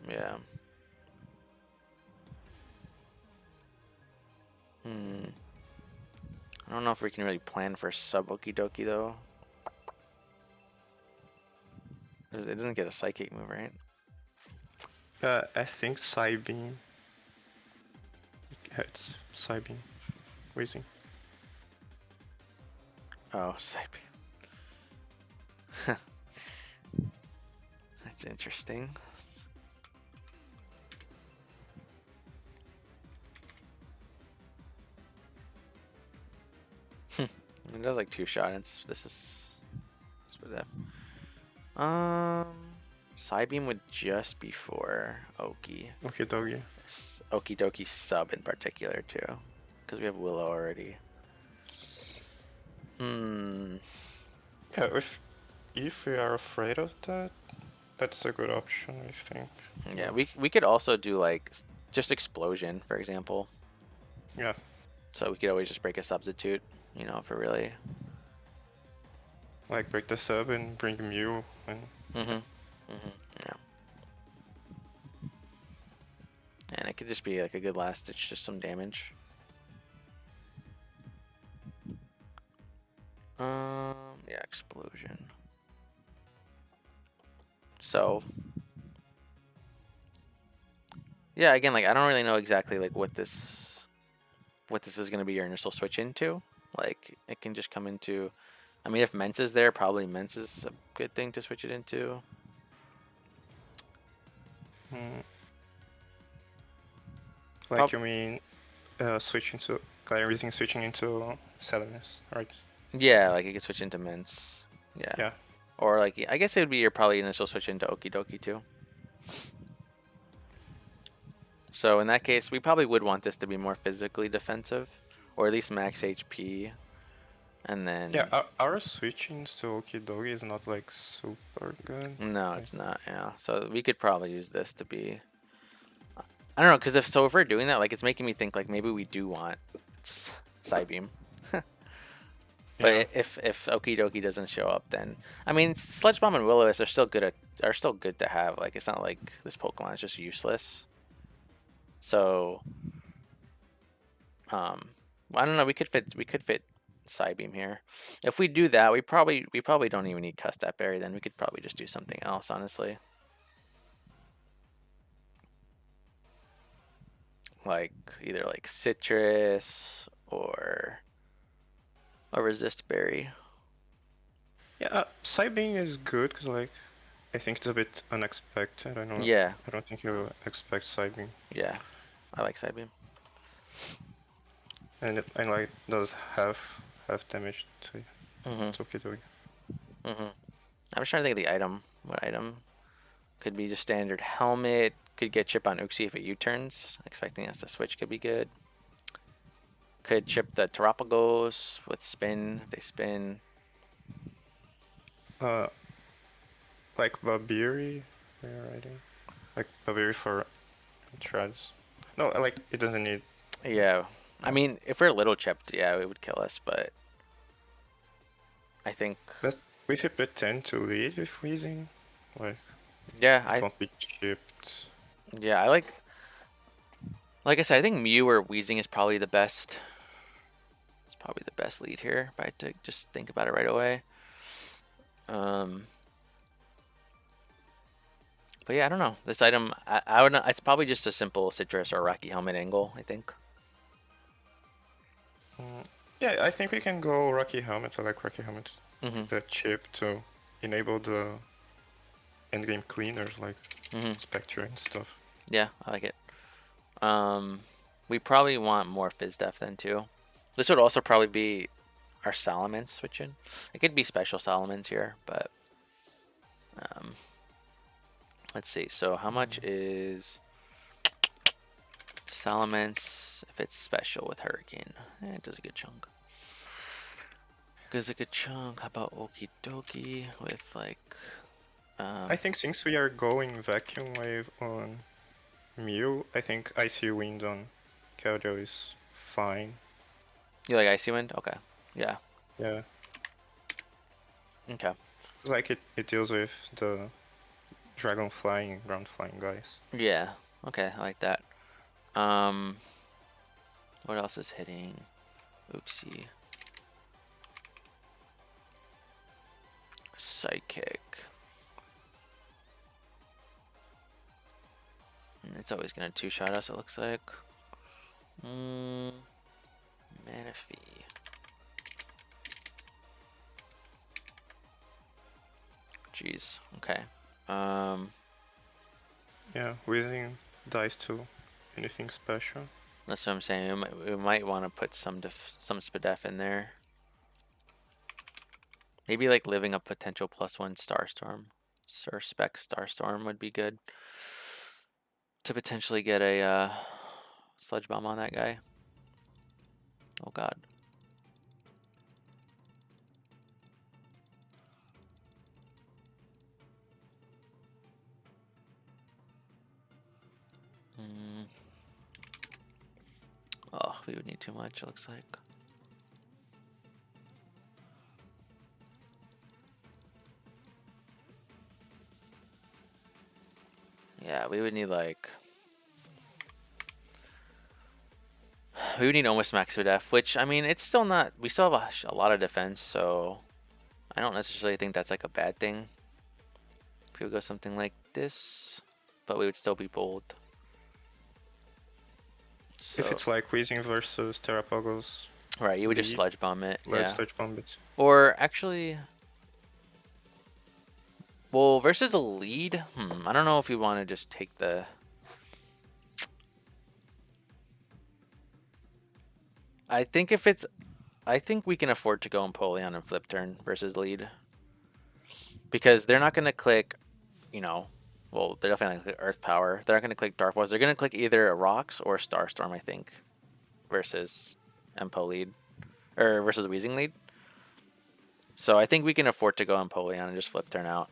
Yeah. I don't know if we can really plan for sub Okidoki though. It doesn't get a psychic move, right? I think Psybeam. Yeah, it's Psybeam. Wheezing. Oh, Psybeam. That's interesting. It does like 2-shot. This is split F. Psybeam would just be for Oki. Okidogi. Okidoki sub in particular too, because we have Willow already. Yeah, if we are afraid of that, that's a good option, I think. Yeah, we could also do like just Explosion, for example. Yeah. So we could always just break a substitute, you know, for really. Like break the sub and bring Mew and. Yeah. And it could just be like a good last ditch, just some damage. Yeah, Explosion. So yeah, again, like I don't really know exactly like what this is gonna be your initial switch into. Like it can just come into, I mean, if Mence is there, probably Mence is a good thing to switch it into. Like you mean switching to using switching into Salamence, right? Yeah, like it could switch into Mence. Yeah. Yeah. Or like I guess it would be your probably initial switch into Okidoki too. So in that case, we probably would want this to be more physically defensive, or at least max HP. And then Yeah, our switching to Okidogi is not like super good. no, it's not. Yeah, so we could probably use this to be. I don't know, because if we're doing that, like it's making me think like maybe we do want Psybeam. But Yeah. if Okidoki doesn't show up, then I mean Sledge Bomb and Will-O-Wisp are still good to have. Like it's not like this Pokemon is just useless. So I don't know. We could fit Psybeam here. If we do that, we probably don't even need Custap Berry. Then we could probably just do something else, honestly. Like either like Citrus or a Resist Berry. Yeah, Psybeam is good because like I think it's a bit unexpected. Yeah. I don't think you expect Psybeam. Yeah, I like Psybeam. And it like does half damage to you. It's Okidogi. I was trying to think of the item. What item could be just standard helmet? Could get chip on Uxie if it U-turns. Expecting us to switch could be good. Could chip the Terapagos with spin if they spin. Like Babiri, we're writing. Like Babiri for treads. No, like it doesn't need. Yeah, I mean if we're little chipped, yeah, it would kill us. But I think. But if you pretend to lead with Wheezing, like Yeah, it won't be chipped. Yeah, like I said, I think Mew or Weezing is probably the best. It's probably the best lead here, if I had to just think about it right away. But yeah, I don't know. This item, I would not, it's probably just a simple Citrus or Rocky Helmet angle, I think. Yeah, I think we can go Rocky Helmet. I like Rocky Helmet. The chip to enable the endgame cleaners like Spectrier and stuff. Yeah, I like it. We probably want more Fizz Def then too. This would also probably be our Salamence switching. It could be special Salamence here, but let's see. So how much is Salamence if it's special with Hurricane? It does a good chunk. Does a good chunk. How about Okie Dokie with like... I think since we are going Vacuum Wave on Mew, I think Icy Wind on Keldeo is fine. You like Icy Wind? Okay. Yeah. Yeah. Okay. Like it deals with the Dragon Flying and Ground Flying guys. Yeah. Okay, I like that. What else is hitting? Oopsie. Psychic. It's always gonna two-shot us, it looks like. Manaphy. Jeez. Okay. Yeah, Whizzing dies to anything special. That's what I'm saying. We might want to put some Spadef in there. Maybe like living a potential +1 Starstorm. Spec Starstorm would be good to potentially get a Sludge Bomb on that guy. Oh god. Oh, we would need too much, it looks like. Yeah, we would need like... We would need almost max def, which, I mean, it's still not... We still have a lot of defense, so... I don't necessarily think that's like a bad thing. If we would go something like this, but we would still be bold. So, if it's like Whizzing versus terapagos, right, you would just Sludge Bomb it. Yeah. Sludge Bomb it. Or actually... Well, versus a lead, I don't know if we want to just take the... I think if it's... I think we can afford to go Empoleon and flip turn versus lead. Because they're not going to click, you know... Well, they're definitely going to click Earth Power. They're not going to click Dark Walls. They're going to click either Rocks or Starstorm, I think. Versus Empo lead. Or versus Weezing lead. So I think we can afford to go Empoleon and just flip turn out.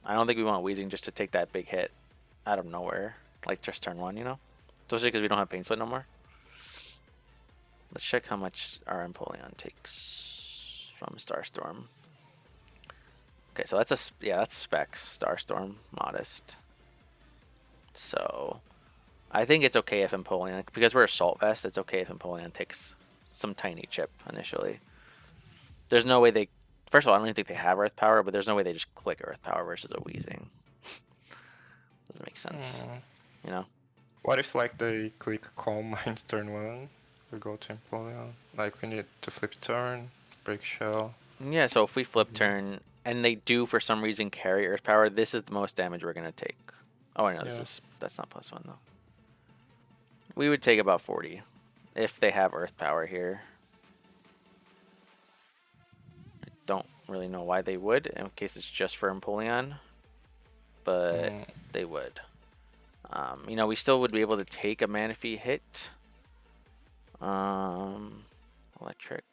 I don't think we want Weezing just to take that big hit out of nowhere. Like just turn 1, you know? Especially because we don't have Pain Split no more. Let's check how much our Empoleon takes from Starstorm. Okay, so that's that's Specs, Starstorm, Modest. So I think it's okay if Empoleon, because we're Assault Vest, it's okay if Empoleon takes some tiny chip initially. There's no way they... First of all, I don't even think they have Earth Power, but there's no way they just click Earth Power versus a Weezing. Doesn't make sense, you know? What if like they click Calm Mind turn 1? We go to Empoleon. Like we need to flip turn, break shell. Yeah, so if we flip turn and they do for some reason carry Earth Power, this is the most damage we're gonna take. Oh, I know that's not +1 though. We would take about 40 if they have Earth Power here. I don't really know why they would, in case it's just for Empoleon, but they would. You know, we still would be able to take a Manaphy hit. Electric.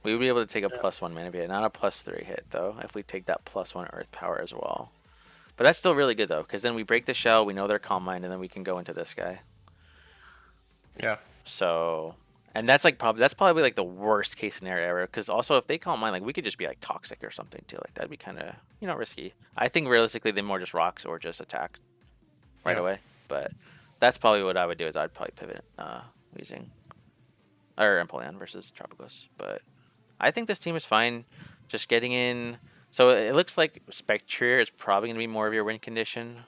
We would be able to take a +1 Manaphy hit, not a +3 hit though, if we take that +1 Earth Power as well. But that's still really good though, because then we break the shell, we know they're Calm Mind, and then we can go into this guy. Yeah. So, and that's like probably like the worst case scenario ever. Because also if they Calm Mind, like we could just be like toxic or something too. Like that'd be kind of, you know, risky. I think realistically they more just rocks or just attack right away. But that's probably what I would do. Is I'd probably pivot Weezing or Empoleon versus Terapagos. But I think this team is fine. Just getting in. So it looks like Spectrier is probably going to be more of your win condition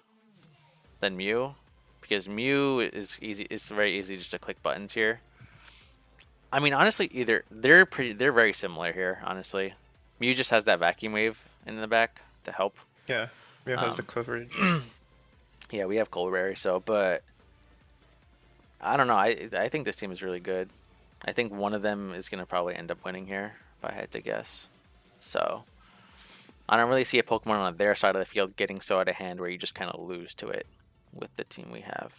than Mew, because Mew is easy. It's very easy just to click buttons here. I mean, honestly, they're very similar here. Honestly, Mew just has that vacuum wave in the back, to help. Yeah, Mew has the Um, coverage. yeah, we have Colberry, so but I don't know. I think this team is really good. I think one of them is gonna probably end up winning here, if I had to guess. So I don't really see a Pokemon on their side of the field getting so out of hand where you just kind of lose to it with the team we have.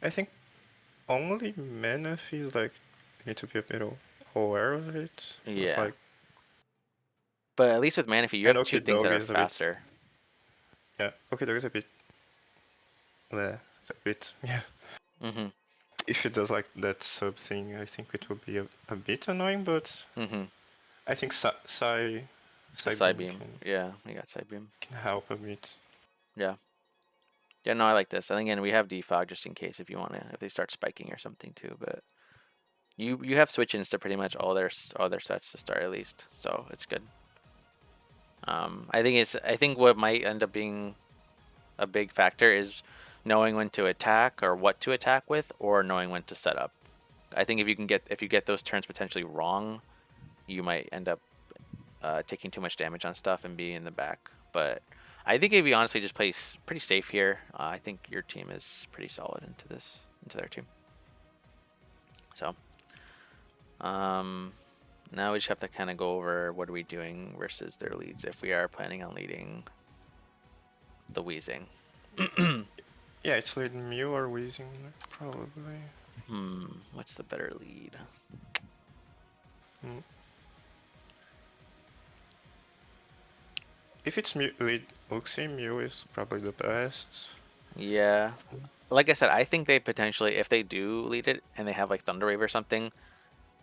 I think only Manaphy like need to be a bit aware of it. But Yeah. like, But at least with Manaphy, you and have two things that Okidogi are is a bit. faster. Yeah, Okidogi is a bit. Yeah. Mm-hmm. If it does like that sub thing, I think it would be a bit annoying, but Mm-hmm. I think The side Psybeam beam. Yeah, we got side beam. can help a bit. Yeah. Yeah, no, I like this. And again, we have defog just in case if you want to, if they start spiking or something too. But you have switch-ins to pretty much all their sets to start at least, so it's good. I think what might end up being a big factor is knowing when to attack or what to attack with, or knowing when to set up. I think if you get those turns potentially wrong, you might end up taking too much damage on stuff and be in the back. But I think if you honestly just play pretty safe here, I think your team is pretty solid into their team. So now we just have to kind of go over what are we doing versus their leads if we are planning on leading the Wheezing. Yeah, it's like Mew or Weezing, probably. What's the better lead? If it's Mew lead Uxie, Mew is probably the best. Yeah. Like I said, I think they potentially, if they do lead it and they have like Thunder Wave or something,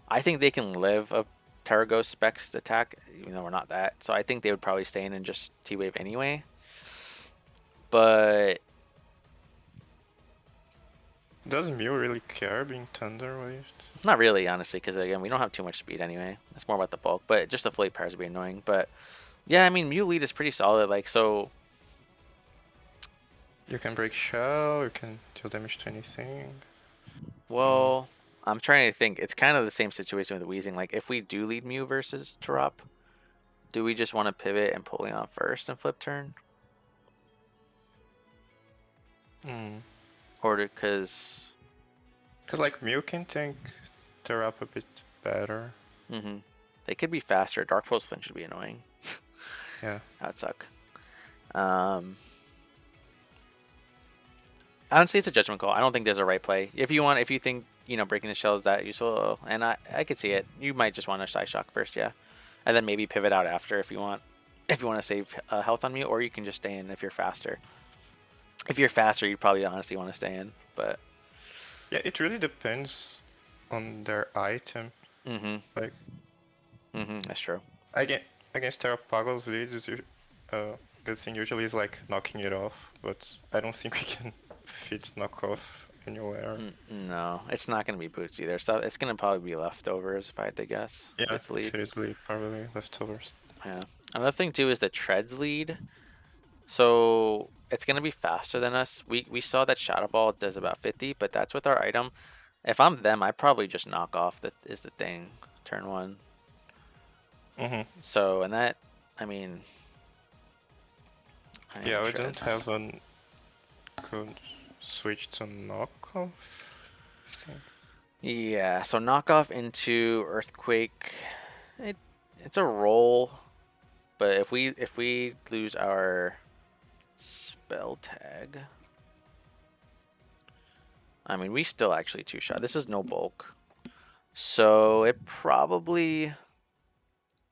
I think they can live a terapagos Specs attack, even though we're not that. So I think they would probably stay in and just T-Wave anyway. But Does Mew really care being Thunder Waved? not really, honestly, because again, we don't have too much speed anyway. It's more about the bulk, but just the Flake powers would be annoying. But yeah, I mean, Mew lead is pretty solid. Like, so You can break Shell, you can deal damage to anything. well, I'm trying to think. It's kind of the same situation with Weezing. Like, if we do lead Mew versus Terap, do we just want to pivot and pull on first and flip turn? Or because... Because, like, Mew can tank Terap a bit better. They could be faster. Dark Pulse Flinch should be annoying. Yeah. That would suck. Honestly, it's a judgment call. I don't think there's a right play. If you think, breaking the shell is that useful, and I could see it. You might just want to Side Shock first, yeah. And then maybe pivot out after if you want to save health on me, or you can just stay in if you're faster. If you're faster, you probably honestly want to stay in, but... Yeah, it really depends on their item. Like... that's true. Against terapagos leads, the thing usually is, like, knocking it off, but I don't think we can fit knockoff anywhere. No, it's not going to be boots either. So it's going to probably be leftovers if I had to guess. Yeah, it's lead. It is lead, probably leftovers. Yeah. Another thing too is the treads lead. So it's going to be faster than us. We saw that Shadow Ball does about 50, but that's with our item. If I'm them, I probably just knock off. That is the thing. Turn one. So, and that, I mean... Yeah, we don't have a good switch to knockoff. Yeah, so knockoff into Earthquake. It's a roll, but if we lose our spell tag, I mean, we still actually two-shot. This is no bulk, so it probably...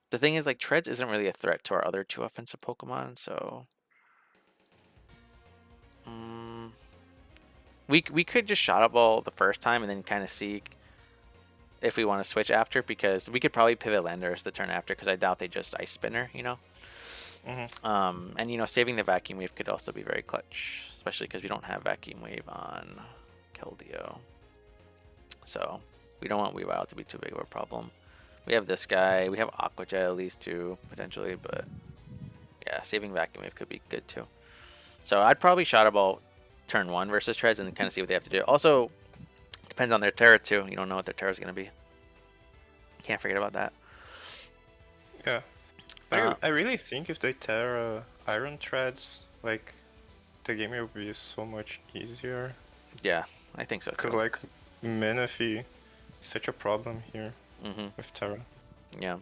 The thing is, like, Treads isn't really a threat to our other two offensive Pokemon, so... We could just Shadow Ball the first time and then kind of see if we want to switch after, because we could probably pivot Landorus the turn after, because I doubt they just Ice Spinner, And, saving the Vacuum Wave could also be very clutch, especially because we don't have Vacuum Wave on Keldeo. So we don't want Weavile to be too big of a problem. We have this guy. We have Aqua Jet at least too, potentially, but yeah, saving Vacuum Wave could be good too. So I'd probably Shadow Ball turn one versus Treads and then kind of see what they have to do. Also, depends on their Tera too. You don't know what their Tera is going to be. Can't forget about that. Yeah. But I really think if they tear iron threads, like the game will be so much easier. Yeah, I think so Because too. like Menifee is such a problem here Mm-hmm. with Terra. Yeah.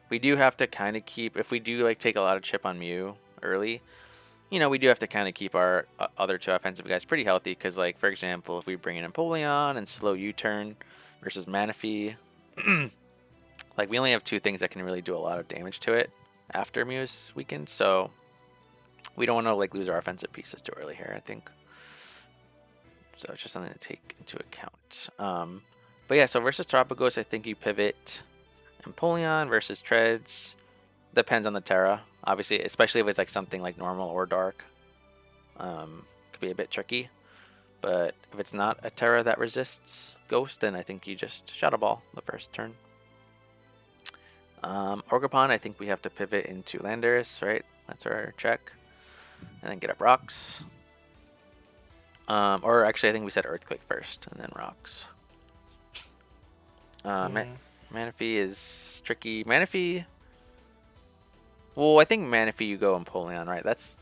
We do have to kind of keep, if we do like take a lot of chip on Mew early, we do have to kind of keep our other two offensive guys pretty healthy. Because, like, for example, if we bring in Empoleon and slow U-turn versus Manaphy, like, we only have two things that can really do a lot of damage to it after Mew is weakened. So we don't want to like lose our offensive pieces too early here, I think. So it's just something to take into account. But yeah, so versus Terapagos, I think you pivot Empoleon versus Treads. Depends on the Terra, obviously, especially if it's like something like normal or dark. Could be a bit tricky. But if it's not a Terra that resists Ghost, then I think you just Shadow Ball the first turn. Orgrippon, I think we have to pivot into Landorus, right? That's our check. And then get up Rocks. Or actually, I think we said Earthquake first, and then Rocks. Manaphy is tricky. Manaphy. Well, I think Manaphy you go Empoleon, right? That's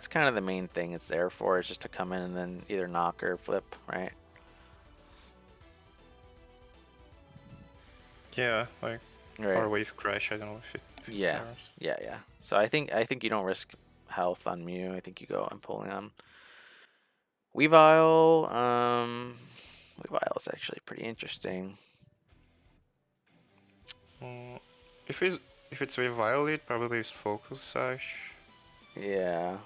kind of the main thing it's there for, is just to come in and then either knock or flip, right? Yeah, like Right. or Wave Crash. I don't know if it Yeah. tears. Yeah. So I think you don't risk health on Mew. I think you go Empoleon. Weavile. Weavile is actually pretty interesting. If it's with Violet, probably it's Focus Sash. Yeah.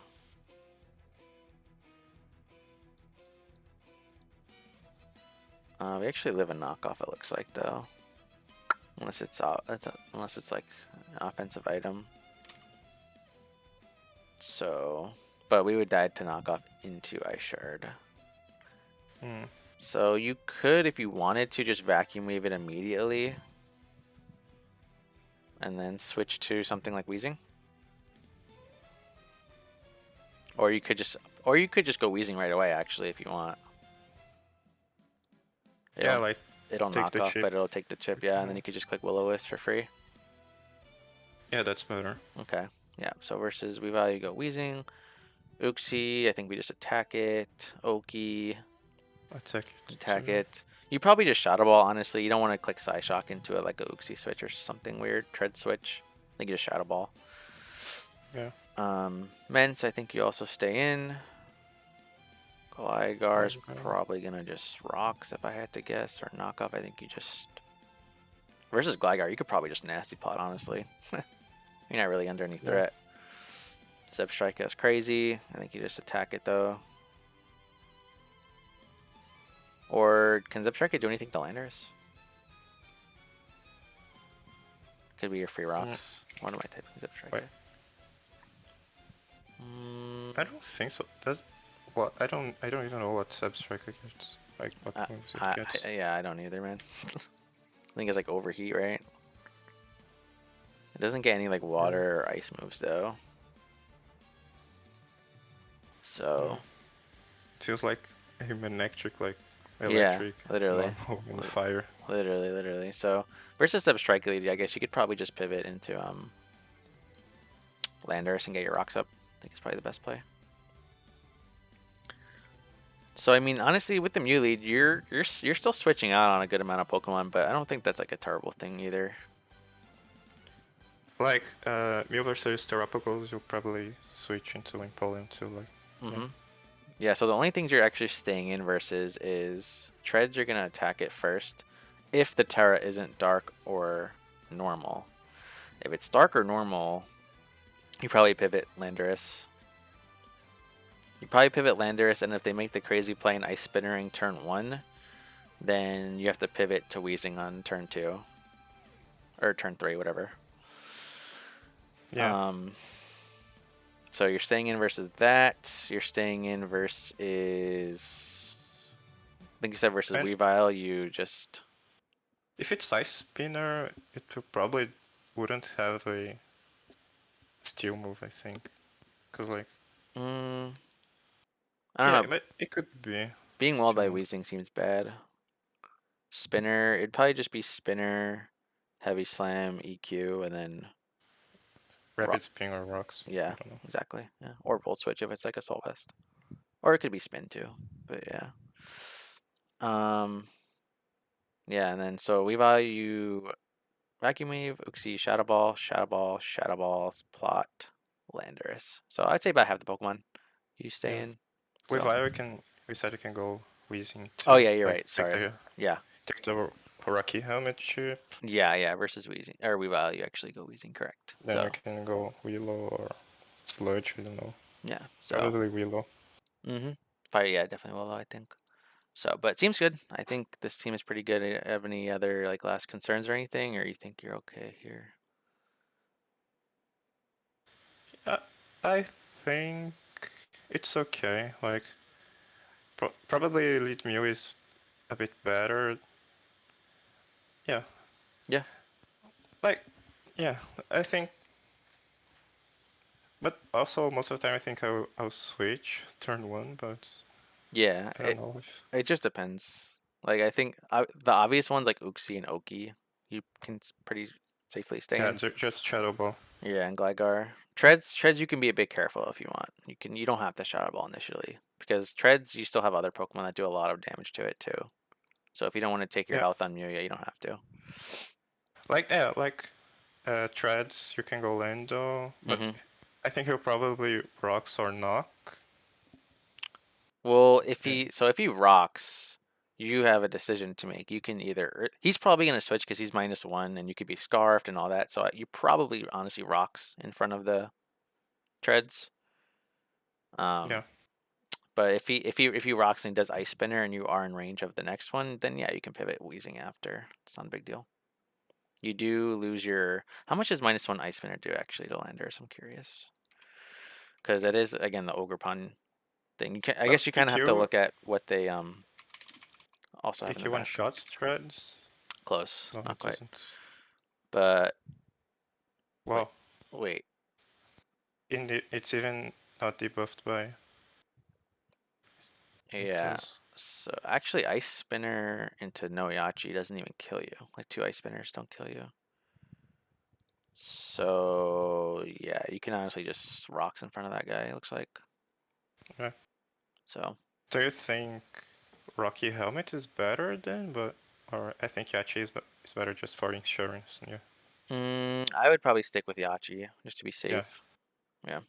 We actually live a knockoff, it looks like, though. Unless it's unless it's like an offensive item. So, but we would die to knock off into Ice Shard. So you could, if you wanted to, just vacuum weave it immediately, and then switch to something like Weezing. Or you could just go Weezing right away, actually, if you want. Yeah, like it'll knock off, but it'll take the chip, yeah, and then you could just click Will-O-Wisp for free. Yeah, that's better. Okay, yeah, so versus Weavile, you go Weezing. Uxie, I think we just attack it. Oki. Attack it. You probably just Shadow Ball, honestly. You don't want to click Psyshock into it like a Uxie switch or something weird. Tread switch. I think you just Shadow Ball. Yeah. Mence, I think you also stay in. Gligar's probably gonna just Rocks if I had to guess, or knock off. I think you just versus Gligar, you could probably just Nasty Plot, honestly. You're not really under any threat. Zebstrika is crazy. I think you just attack it though. Or can Zebstrika do anything to Landorus? Could be your free rocks. What am I typing Zebstrika? I don't think so. Does what? I don't even know what Zebstrika gets. Like what moves it gets. Yeah, I don't either, man. I think it's like Overheat, right? It doesn't get any like water or ice moves though. So feels like a Manectric, like electric. Yeah, literally. Fire. Literally. So versus Zebstrika, I guess you could probably just pivot into Landorus and get your rocks up. I think it's probably the best play. So I mean, honestly, with the Mew lead, you're still switching out on a good amount of Pokemon, but I don't think that's like a terrible thing either. Like Mew versus Terapagos, you'll probably switch into Empoleon too, like. Yeah, so the only things you're actually staying in versus is Treads, you're gonna attack it first if the Tera isn't dark or normal. If it's dark or normal, you probably pivot Landorus. And if they make the crazy play in Ice Spinnering turn 1, then you have to pivot to Weezing on turn 2. Or turn 3, whatever. Yeah. So you're staying in versus that. You're staying in versus... I think you said versus Weavile, you just... If it's Ice Spinner, it probably wouldn't have a Steel move, I think. Because, like... I don't know. But it could be. Being walled by Weezing seems bad. Spinner, it'd probably just be Spinner, Heavy Slam, EQ, and then Rapid Spin or Rocks. I yeah, don't know. exactly. Yeah, or Volt Switch if it's like Assault Vest, or it could be Spin too. But yeah, yeah, and then so we value Vacuum Wave, Uxie, Shadow Ball, Shadow Ball, Shadow Balls, Plot, Landorus. So I'd say about half the Pokemon you stay Yeah. in. With So we said you can go Weezing oh too. yeah, you're Like right. Sorry. Yeah. take the Rocky helmet chip, Yeah, versus Weezing. Or we value actually go Weezing, correct. then So you can go Willow or Sludge, I don't know. yeah, so Probably Willow. probably yeah, definitely Willow, I think. So but seems good. I think this team is pretty good. Have any other like last concerns or anything, or you think you're okay here? I think it's okay. Like probably Elite Mew is a bit better. Yeah. Yeah. Like yeah, I think. But also most of the time I think I'll switch turn one, but Yeah, I don't know if it just depends. Like I think the obvious ones like Uxie and Oki, you can pretty safely stay yeah, in. just Shadow Ball. Yeah, and Gligar. Treads you can be a bit careful if you want. You don't have to Shadow Ball initially because Treads you still have other Pokemon that do a lot of damage to it too. So if you don't want to take your Yeah, health on Mew, you don't have to. like Treads you can go Lando, but hmm I think he'll probably Rocks or Knock. Well, Yeah, if he rocks, you have a decision to make. You can either he's probably gonna switch because he's -1 and you could be scarfed and all that. So you probably honestly rocks in front of the Treads. yeah. Um, but if he rocks and he does Ice Spinner and you are in range of the next one, then yeah, you can pivot Wheezing after. It's not a big deal. You do lose your how much does -1 Ice Spinner do actually to Landers? I'm curious because that is again the Ogre Pun thing. I guess you kind of have to EQ look at what they also have in the EQ one back. shots Treads. Close, No, not it quite. doesn't. But wait, Well, wait. it's even not debuffed by Yeah. Intus. So actually, Ice Spinner into Noyachi doesn't even kill you. Like 2 Ice Spinners don't kill you. So yeah, you can honestly just rocks in front of that guy. It looks like. Yeah. So Do you think Rocky Helmet is better then? Or I think Yachi is better just for insurance. Yeah. I would probably stick with Yachi just to be Yeah. safe. Yeah.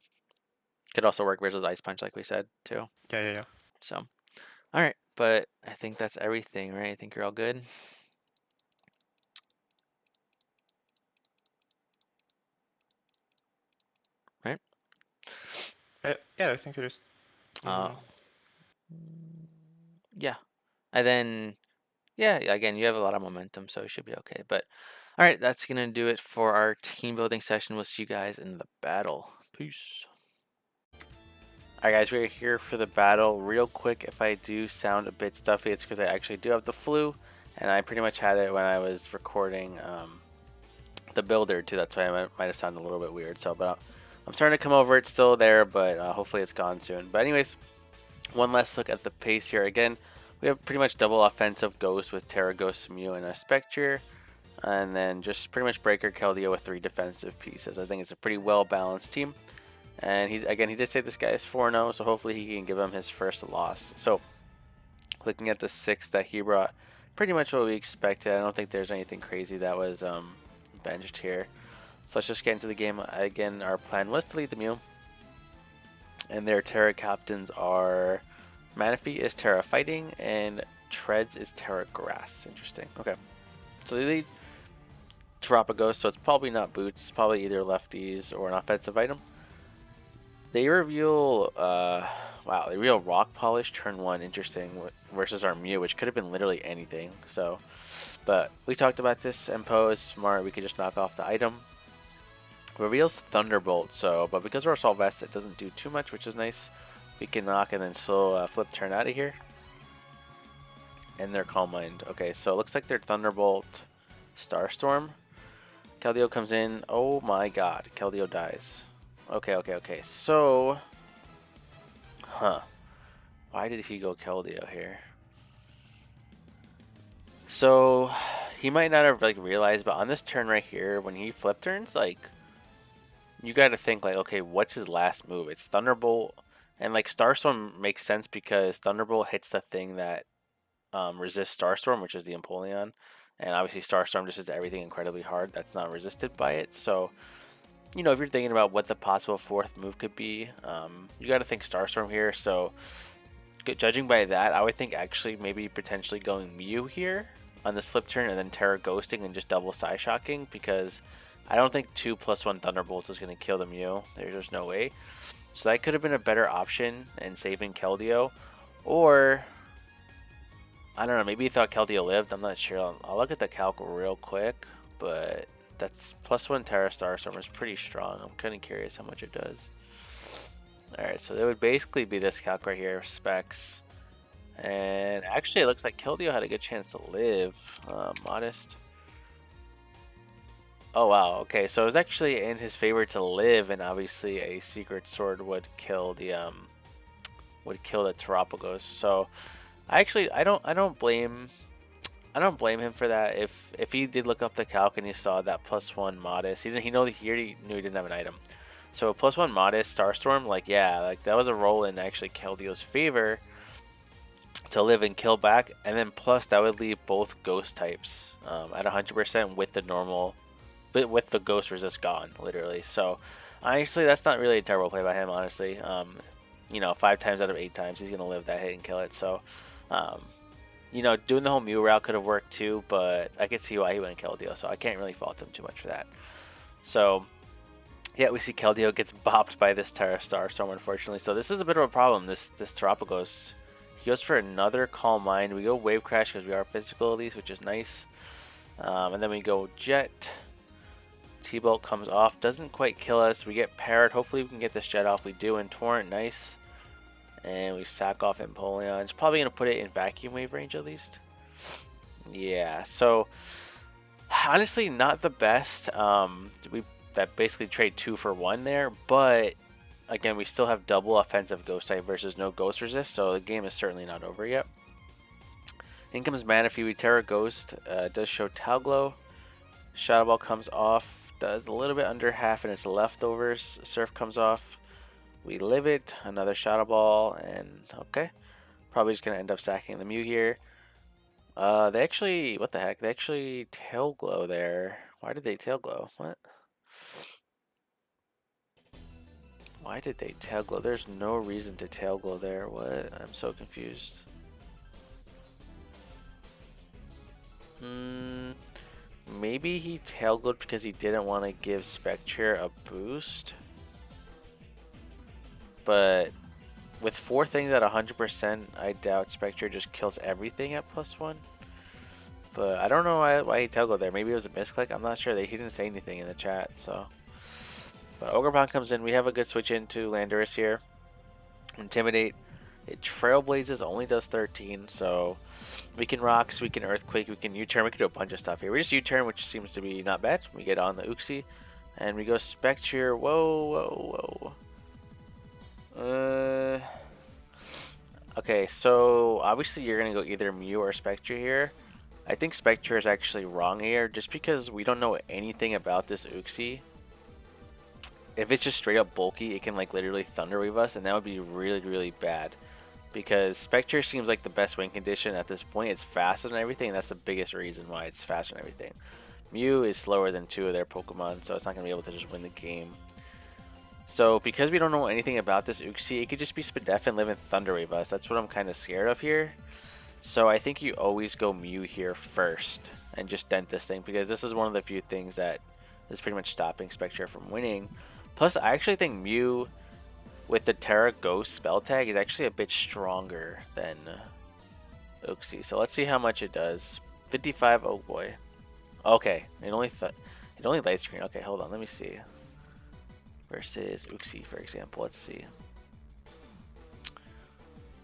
Could also work versus Ice Punch, like we said too. Yeah. So all right, but I think that's everything, right? I think you're all good. Right? Yeah, I think it is. Uh, Mm, yeah. And then, yeah, again, you have a lot of momentum, so it should be okay. But, all right, that's going to do it for our team building session. We'll see you guys in the battle. Peace. All right, guys, we're here for the battle. Real quick, if I do sound a bit stuffy, it's because I actually do have the flu, and I pretty much had it when I was recording the builder, too. That's why I might have sounded a little bit weird. So, but I'm starting to come over. It's still there, but hopefully it's gone soon. But anyways, one last look at the pace here. Again, we have pretty much double offensive Ghost with terapagos, Mew, and a Spectrier. And then just pretty much Breaker, Keldeo with 3 defensive pieces. I think it's a pretty well-balanced team. And he did say this guy is 4-0, so hopefully he can give him his first loss. So, looking at the 6 that he brought, pretty much what we expected. I don't think there's anything crazy that was benched here. So let's just get into the game. Again, our plan was to lead the Mew. And their Terra captains are Manaphy is Terra Fighting, and Treads is Terra Grass. Interesting. Okay. So they lead Terapagos, so it's probably not Boots. It's probably either lefties or an offensive item. They reveal, wow, they reveal Rock Polish turn 1. Interesting. Versus our Mew, which could have been literally anything. So, but we talked about this. Empo is smart. We could just knock off the item. Reveals Thunderbolt, so, but because we're Assault Vest, it doesn't do too much, which is nice. We can knock and then slow flip turn out of here. And their Calm Mind. Okay, so it looks like their Thunderbolt Starstorm. Keldeo comes in. Oh my god, Keldeo dies. Okay. So, why did he go Keldeo here? So, he might not have like realized, but on this turn right here, when he flip turns, like you got to think like, okay, what's his last move? It's Thunderbolt, and like Starstorm makes sense because Thunderbolt hits the thing that resists Starstorm, which is the Empoleon, and obviously Starstorm just does everything incredibly hard that's not resisted by it. So you know, if you're thinking about what the possible fourth move could be, you got to think Starstorm here. So judging by that, I would think actually maybe potentially going Mew here on this flip turn and then Terra ghosting and just double side shocking, because I don't think 2+1 Thunderbolts is going to kill the Mew. There's just no way. So that could have been a better option in saving Keldeo. Or, I don't know, maybe he thought Keldeo lived. I'm not sure. I'll look at the calc real quick. But that's +1 Terra Starstorm is pretty strong. I'm kind of curious how much it does. Alright, so there would basically be this calc right here, specs. And actually, it looks like Keldeo had a good chance to live. Modest. Oh wow, okay, so it was actually in his favor to live, and obviously a secret sword would kill the terapagos. So I don't blame him for that. If he did look up the calc and he saw that +1 modest, he already knew he didn't have an item. So a +1 modest Starstorm, like yeah, like that was a roll in actually Keldeo's favor to live and kill back, and then plus that would leave both ghost types at 100% with the normal, but with the ghost resist gone, literally. So honestly, that's not really a terrible play by him, honestly. You know, 5 times out of 8 times he's gonna live that hit and kill it. So you know, doing the whole Mew route could have worked too, but I could see why he went Keldeo, so I can't really fault him too much for that. So yeah, we see Keldeo gets bopped by this Terra Starstorm, unfortunately. So this is a bit of a problem, this Terapagos. He goes for another Calm Mind. We go Wave Crash because we are physical at least, which is nice. And then we go Jet. T-Bolt comes off. Doesn't quite kill us. We get Parrot. Hopefully we can get this Jet off. We do in Torrent. Nice. And we sack off Empoleon. It's probably going to put it in Vacuum Wave range at least. Yeah, so honestly not the best. That basically trade 2 for 1 there, but again, we still have double offensive ghost type versus no ghost resist, so the game is certainly not over yet. In comes Manaphy. We Terra Ghost. Does show Talglow. Shadow Ball comes off. Does a little bit under half in its leftovers. Surf comes off. We live it. Another Shadow Ball, and okay. Probably just gonna end up sacking the Mew here. They actually, what the heck? They actually Tail Glow there. Why did they Tail Glow? What? Why did they Tail Glow? There's no reason to Tail Glow there. What? I'm so confused. Maybe he Tail Glowed because he didn't want to give Spectrier a boost. But with 4 things at 100%, I doubt Spectrier just kills everything at +1. But I don't know why he Tail Glowed there. Maybe it was a misclick. I'm not sure. He didn't say anything in the chat, so. But Ogerpon comes in. We have a good switch into Landorus here. Intimidate. It Trailblazes, only does 13, so we can Rocks, we can Earthquake, we can U-turn, we can do a bunch of stuff here. We just U-turn, which seems to be not bad. We get on the Uxie, and we go Spectrier. Whoa. Okay, so obviously you're going to go either Mew or Spectrier here. I think Spectrier is actually wrong here, just because we don't know anything about this Uxie. If it's just straight up bulky, it can like literally Thunder Wave us, and that would be really, really bad. Because Spectrier seems like the best win condition at this point. It's faster than everything, and that's the biggest reason why it's faster than everything. Mew is slower than 2 of their Pokemon, so it's not going to be able to just win the game. So because we don't know anything about this Uxie, it could just be Spadef and live in Thunder Wave us. That's what I'm kind of scared of here. So I think you always go Mew here first and just dent this thing, because this is one of the few things that is pretty much stopping Spectrier from winning. Plus, I actually think Mew with the Terra Ghost spell tag is actually a bit stronger than Uxie. So let's see how much it does. 55. Oh boy. Okay, it only light screen. Okay, hold on. Let me see. Versus Uxie, for example. Let's see.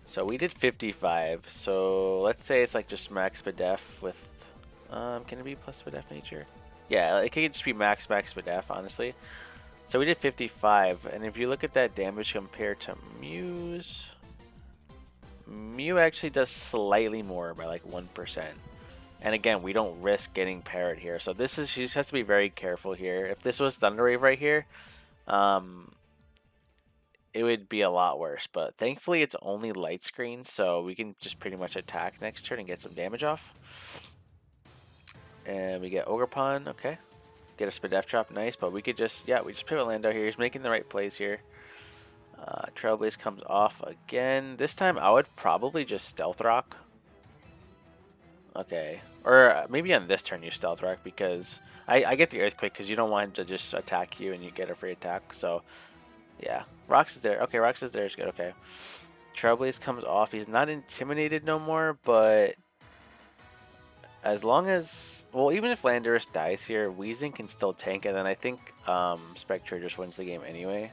So we did 55. So let's say it's like just max Spadef with. Can it be plus Spadef nature? Yeah, it could just be max Spadef, honestly. So we did 55, and if you look at that damage compared to Mew's, Mew actually does slightly more by like 1%. And again, we don't risk getting parried here. So this is, she just has to be very careful here. If this was Thunderwave right here, it would be a lot worse. But thankfully, it's only light screen, so we can just pretty much attack next turn and get some damage off. And we get Ogerpon, okay. Get a Spadef drop, nice. But we could just, yeah, we just pivot Lando here. He's making the right plays here. Trailblaze comes off again. This time, I would probably just Stealth Rock. Okay. Or maybe on this turn you Stealth Rock, because I get the Earthquake because you don't want him to just attack you and you get a free attack. So, yeah. Rocks is there. Okay, Rocks is there. Is good. Okay. Trailblaze comes off. He's not intimidated no more, but as long as... Well, even if Landorus dies here, Wheezing can still tank, and then I think Spectrier just wins the game anyway.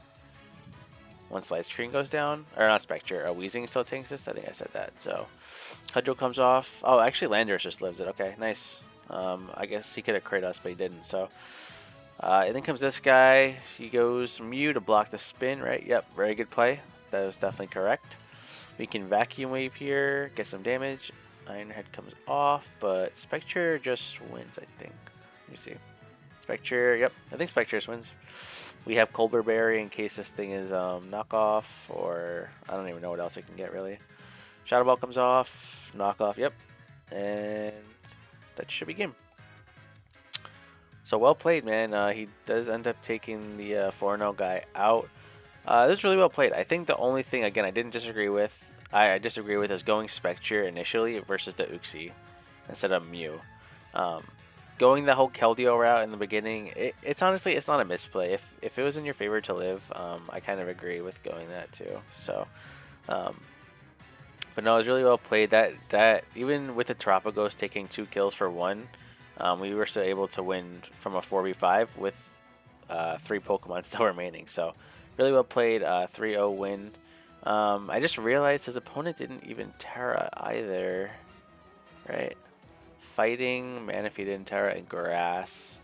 Once Light Screen goes down. Or not Spectrier. Wheezing still tanks this. I think I said that. So, Cudgel comes off. Oh, actually Landorus just lives it. Okay, nice. I guess he could have crit us, but he didn't. So, and then comes this guy. He goes Mew to block the spin, right? Yep, very good play. That was definitely correct. We can Vacuum Wave here, get some damage. Ironhead comes off, but Spectrier just wins, I think. Let me see. Spectrier, yep, I think Spectrier wins. We have Colbur Berry in case this thing is knockoff, or I don't even know what else I can get really. Shadow Ball comes off, knockoff, yep, and that should be game. So well played, man. He does end up taking the 4-0 guy out. This is really well played. I think the only thing, again, I disagree with is going Spectrier initially versus the Uxie instead of Mew. Going the whole Keldeo route in the beginning, it's honestly, it's not a misplay. If it was in your favor to live, I kind of agree with going that too. So, but no, it was really well played. That even with the Terapagos taking 2 kills for 1, we were still able to win from a 4v5 with 3 Pokemon still remaining. So, really well played. 3-0 win. I just realized his opponent didn't even Tera either, right? Fighting, Manaphy didn't Tera, and Grass.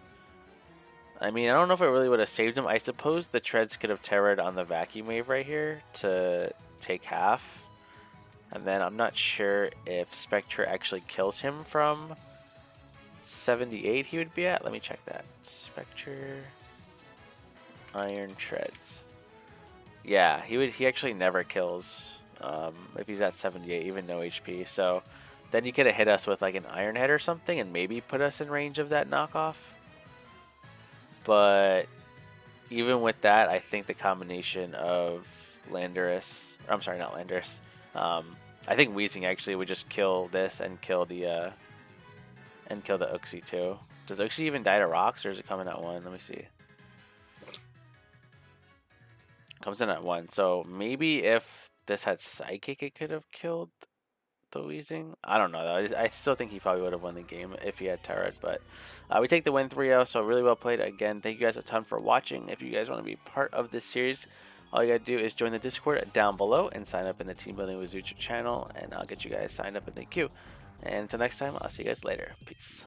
I mean, I don't know if it really would have saved him. I suppose the Treads could have Terra'd on the Vacuum Wave right here to take half. And then I'm not sure if Spectre actually kills him from 78 he would be at. Let me check that. Spectre, Iron Treads. Yeah, he actually never kills if he's at 78, even no HP. So then he could have hit us with like an Iron Head or something and maybe put us in range of that knockoff. But even with that, I think the combination of Landorus, I'm sorry, not Landorus. I think Wheezing actually would just kill this and kill the Uxie too. Does Uxie even die to rocks, or is it coming at 1? Let me see. Comes in at 1. So maybe if this had Psychic, it could have killed the Wheezing. I don't know though. I still think he probably would have won the game if he had Terra. But we take the win 3-0. So really well played. Again, thank you guys a ton for watching. If you guys want to be part of this series, all you gotta do is join the Discord down below and sign up in the Teambuilding with Zooch channel, and I'll get you guys signed up in the queue. And until next time, I'll see you guys later. Peace.